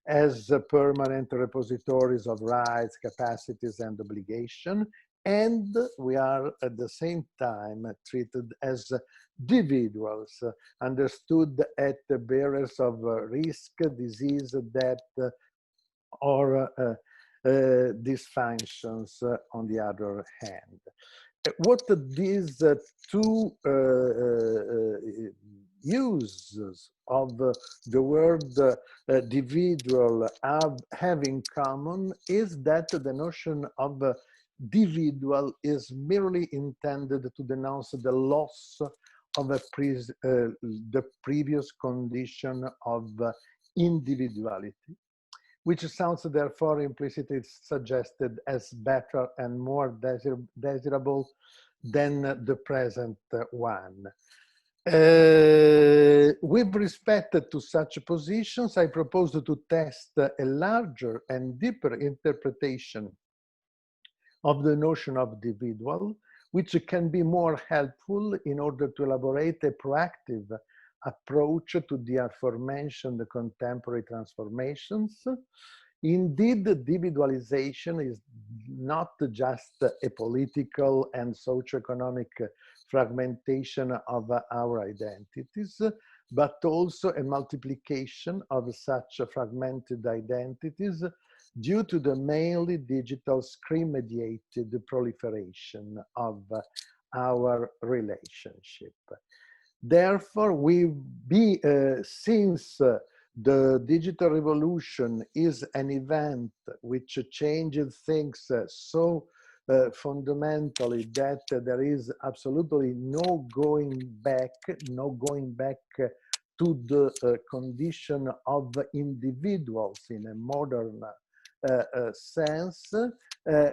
as permanent repositories of rights, capacities, and obligation, and we are at the same time treated as individuals, understood at the bearers of risk, disease, death, or dysfunctions on the other hand. What these two uses of the word individual have in common is that the notion of individual is merely intended to denounce the loss of the previous condition of individuality, which sounds therefore implicitly suggested as better and more desirable than the present one. With respect to such positions, I propose to test a larger and deeper interpretation of the notion of individual, which can be more helpful in order to elaborate a proactive approach to the aforementioned contemporary transformations. Indeed, individualization is not just a political and socioeconomic fragmentation of our identities, but also a multiplication of such fragmented identities due to the mainly digital screen-mediated proliferation of our relationship. Therefore, since the digital revolution is an event which changes things so fundamentally that there is absolutely no going back to the condition of individuals in a modern sense,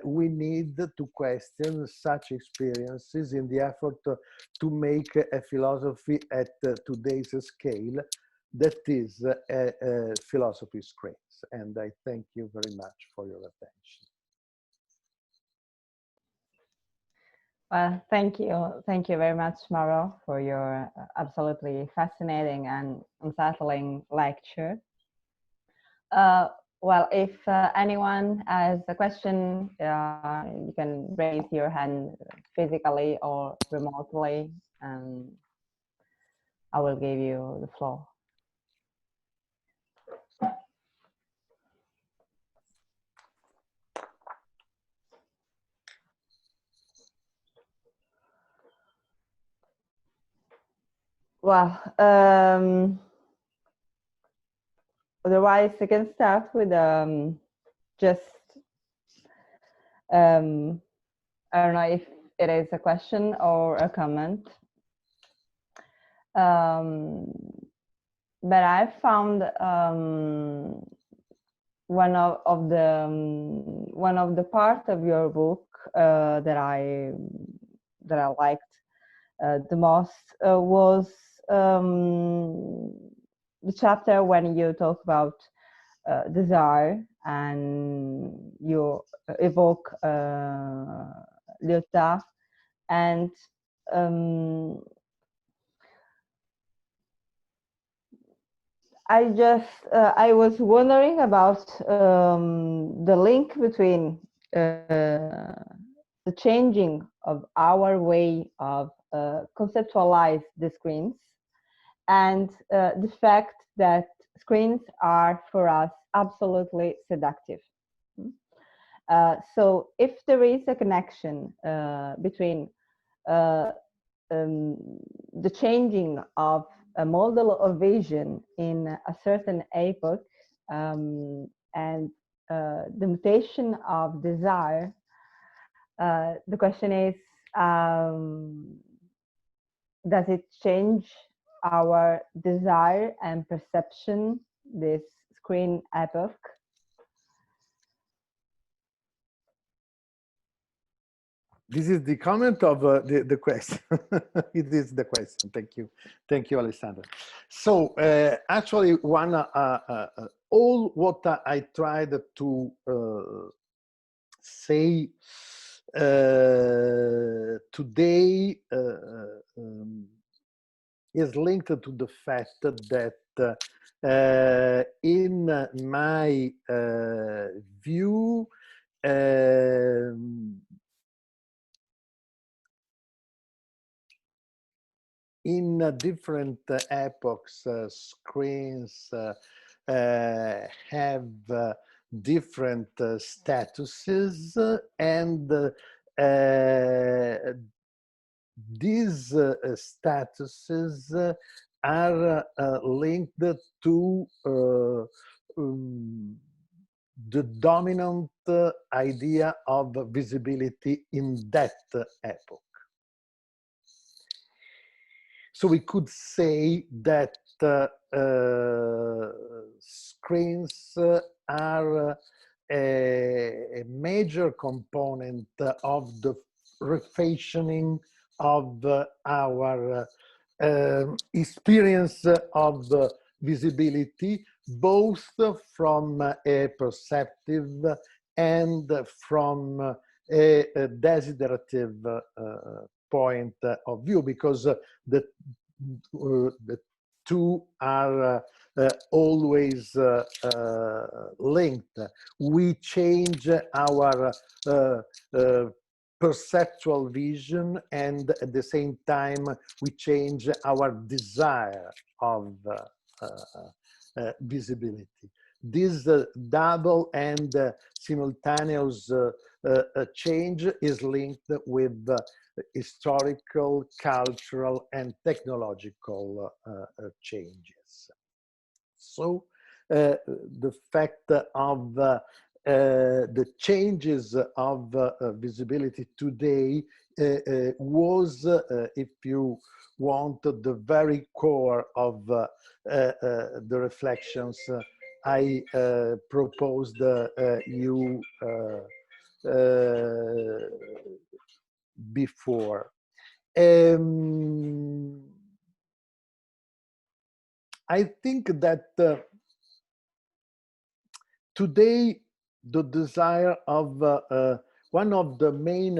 we need to question such experiences in the effort to make a philosophy at today's scale that is a philosophy screens. And I thank you very much for your attention. Well, thank you. Thank you very much, Mauro, for your absolutely fascinating and unsettling lecture. Well, if anyone has a question, you can raise your hand physically or remotely, and I will give you the floor. Well, otherwise I can start with just I don't know if it is a question or a comment. But I found one of the part of your book that I liked the most was the chapter when you talk about desire, and you evoke Lyotard, and I was wondering about the link between the changing of our way of conceptualize the screens and the fact that screens are for us absolutely seductive. So if there is a connection between the changing of a model of vision in a certain epoch and the mutation of desire, the question is, does it change our desire and perception, this screen epoch? This is the comment of the question. It is the question. Thank you, Alessandra. So actually, all what I tried to say today is linked to the fact that in my view, in different epochs, screens have different statuses, and these statuses are linked to the dominant idea of visibility in that epoch. So we could say that screens are a major component of the refashioning of our experience of visibility, both from a perceptive and from a desiderative point of view, because the two are always linked. We change our perceptual vision, and at the same time we change our desire of visibility. This double and simultaneous change is linked with historical, cultural, and technological changes. So the fact of the changes of visibility today was, if you want, the very core of the reflections I proposed you before. I think that today the desire of one of the main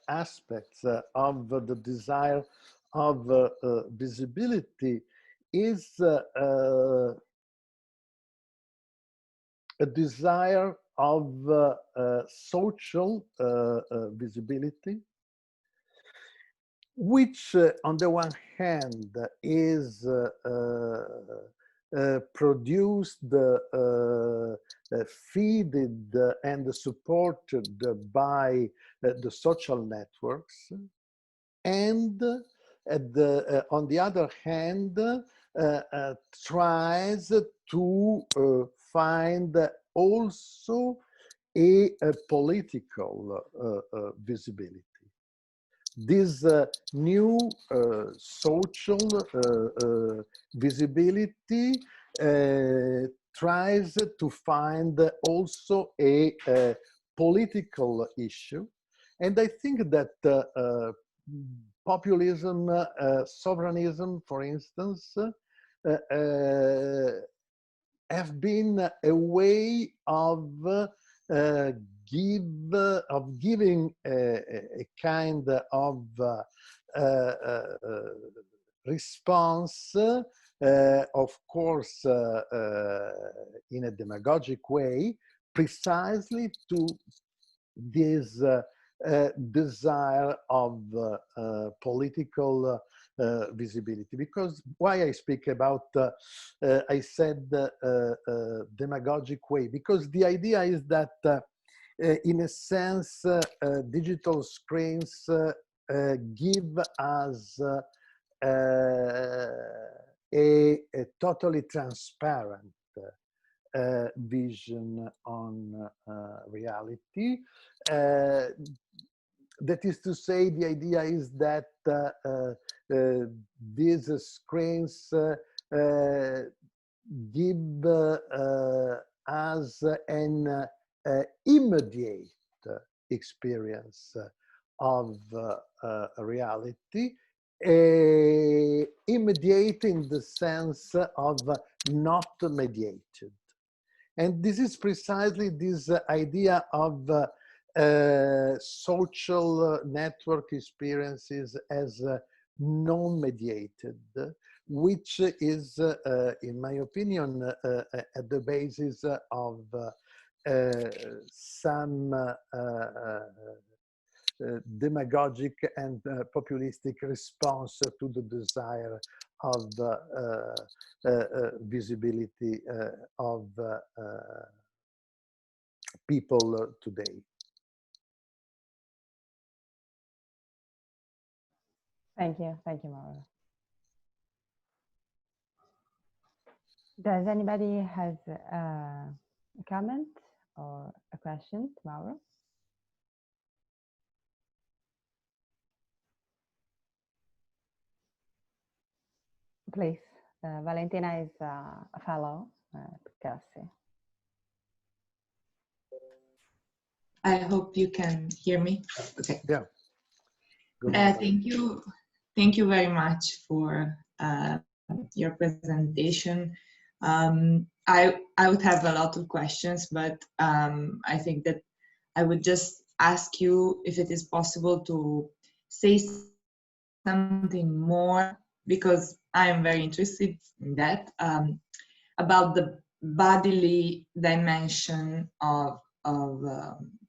aspects of the desire of visibility is a desire of social visibility, which on the one hand is produced, feeded and supported by the social networks, and on the other hand tries to find also a political visibility. This new social visibility tries to find also a political issue. And I think that populism, sovereignism, for instance, have been a way of giving a kind of response, of course, in a demagogic way, precisely to this desire of political visibility. Because why I speak about, I said demagogic way, because the idea is that in a sense, digital screens give us a totally transparent vision on reality. That is to say, the idea is that these screens give us an immediate experience of reality, immediate in the sense of not mediated. And this is precisely this idea of social network experiences as non-mediated, which is, in my opinion, at the basis of some demagogic and populistic response to the desire of visibility of people today. Thank you, Mauro. Does anybody has a comment or a question to Mauro? Please, Valentina is a fellow at CAS. I hope you can hear me. Okay. Yeah. Thank you very much for your presentation. I would have a lot of questions, but I think that I would just ask you if it is possible to say something more, because I am very interested in that, about the bodily dimension of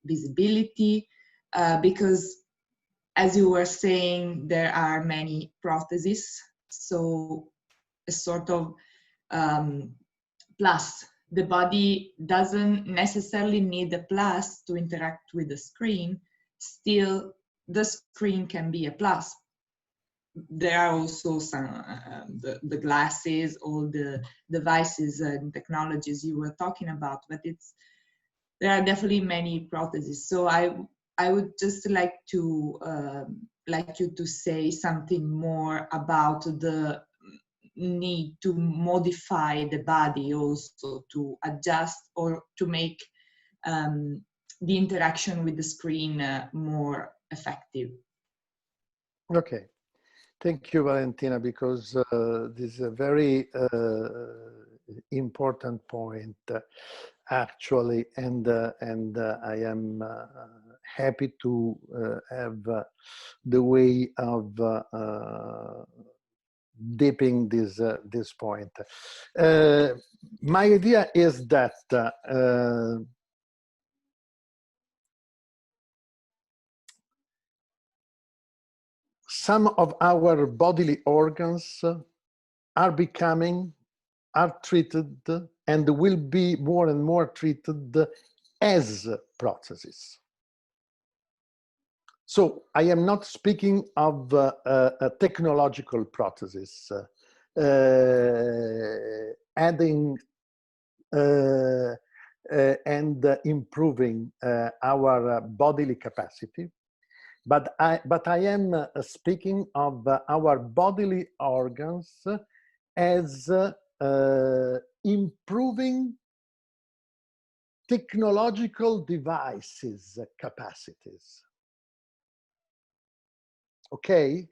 visibility, because as you were saying, there are many prostheses, so a sort of plus. The body doesn't necessarily need a plus to interact with the screen. Still, the screen can be a plus. There are also some, the glasses, all the devices and technologies you were talking about, but there are definitely many prostheses. So I would just like you to say something more about the need to modify the body also to adjust or to make the interaction with the screen more effective. Okay, thank you, Valentina, because this is a very important point, actually, and I am happy to have the way of dipping this point. My idea is that some of our bodily organs are treated and will be more and more treated as prostheses. So I am not speaking of a technological prosthesis, adding and improving our bodily capacity. But I am speaking of our bodily organs as improving technological devices capacities. Okay?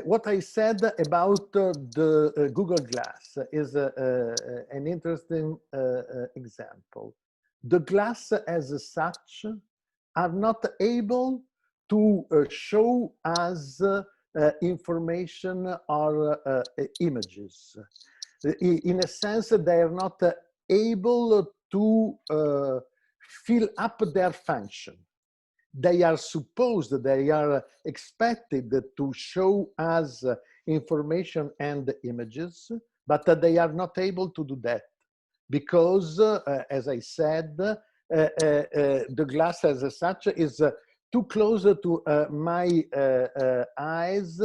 What I said about the Google Glass is an interesting example. The glass as such are not able to show us information or images. In a sense, they are not able to fill up their function. They are supposed, they are expected to show us information and images, but they are not able to do that because, as I said, the glass as such is too close to my eyes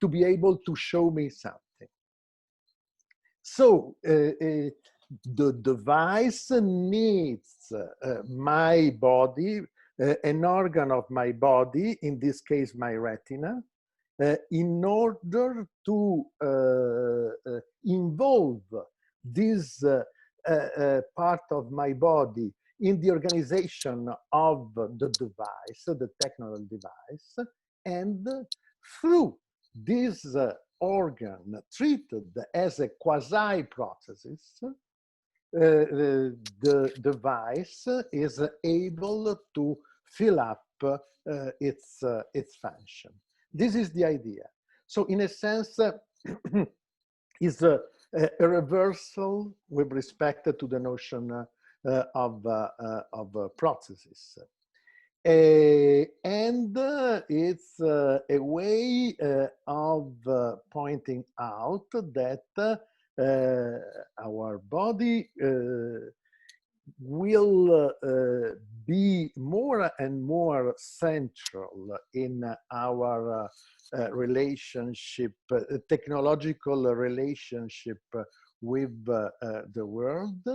to be able to show me something. So the device needs my body, an organ of my body, in this case my retina, in order to involve this part of my body in the organization of the device, the technical device, and through this organ treated as a quasi-processes, the device is able to fill up its function. This is the idea. So in a sense, is a reversal with respect to the notion of processes. And it's a way of pointing out that our body will be more and more central in our relationship, technological relationship with the world.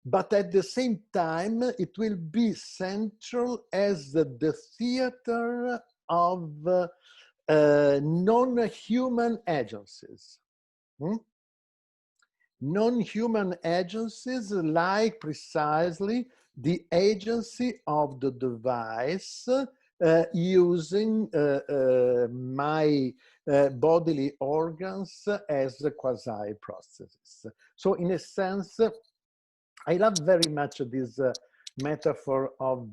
But at the same time, it will be central as the theater of non-human agencies. Non-human agencies like precisely the agency of the device using my bodily organs as quasi-processes. So in a sense, I love very much this metaphor of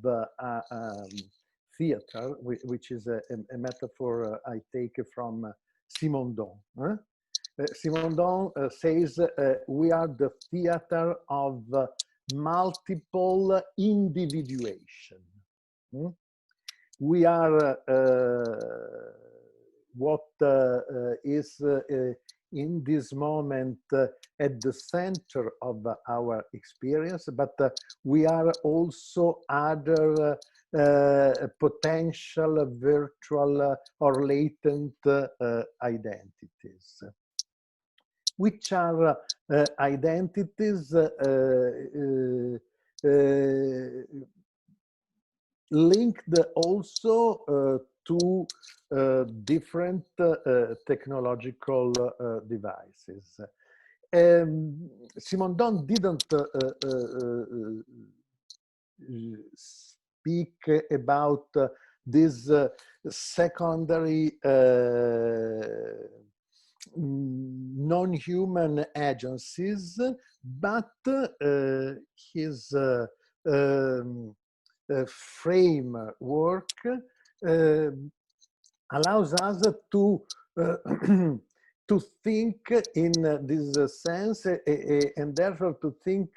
theater, which is a metaphor I take from Simondon. Simondon says we are the theater of multiple individuation. We are what is in this moment at the center of our experience, but we are also other potential virtual or latent identities, which are identities linked also to different technological devices. Simondon didn't speak about this secondary non-human agencies, but his framework allows us to to think in this sense, and therefore to think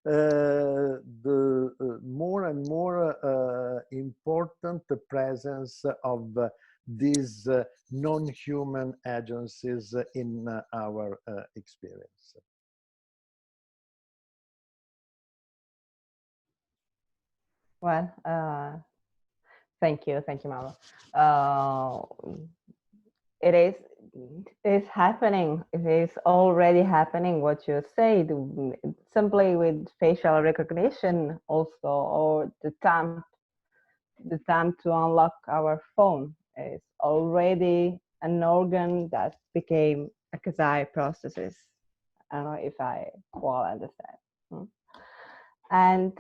the more and more important presence of these non-human agencies in our experience. Well, thank you, Mauro. It is is happening. It is already happening. What you said, simply with facial recognition, also, or the time to unlock our phone is already an organ that became a CAS processes. I don't know if I well understand. And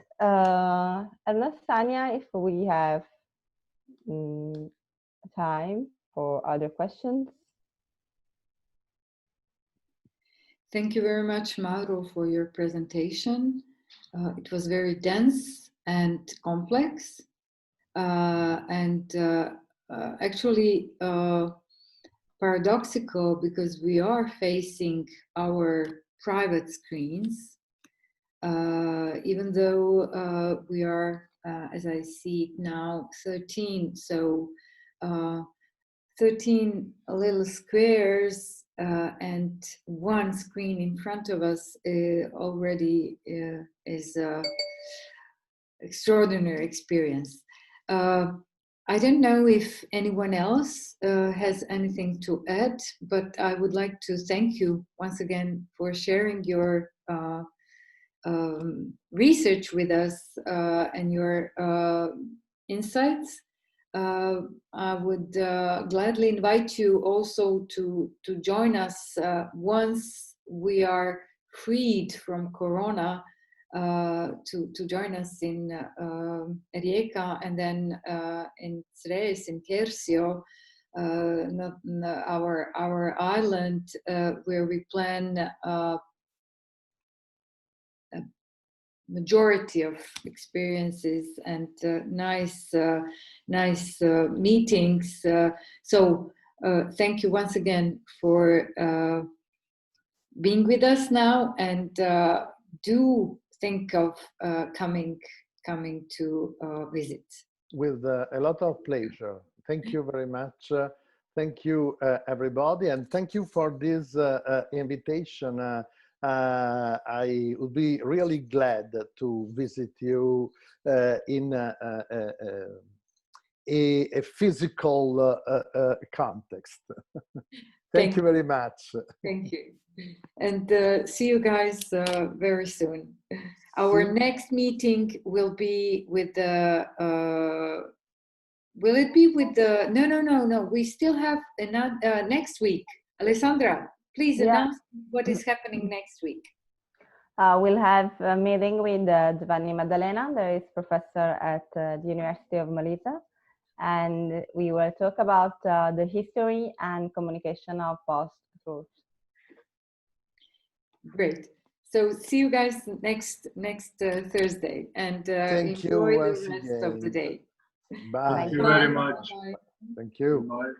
unless Tanya, if we have time for other questions. Thank you very much, Mauro, for your presentation. It was very dense and complex, and actually paradoxical, because we are facing our private screens, even though we are, as I see it now, 13. So 13 little squares and one screen in front of us already is an extraordinary experience. I don't know if anyone else has anything to add, but I would like to thank you once again for sharing your research with us and your insights. I would gladly invite you also to join us once we are freed from Corona, to join us in Rijeka and then in Cres, in Tercio, our island, where we plan majority of experiences and nice meetings. So thank you once again for being with us now, and do think of coming to visit. With a lot of pleasure. Thank you very much. Thank you, everybody, and thank you for this invitation. I would be really glad to visit you in a physical context. Thank you very much. Thank you. And see you guys very soon. Our next meeting will be with the, will it be with the, no. We still have another, next week. Alessandra, please announce what is happening next week. We'll have a meeting with Giovanni Maddalena, there is professor at the University of Melita, and we will talk about the history and communication of post-truth. Great. So see you guys next Thursday, and enjoy the rest of the day. Bye. Thank you very much. Bye. Thank you. Bye.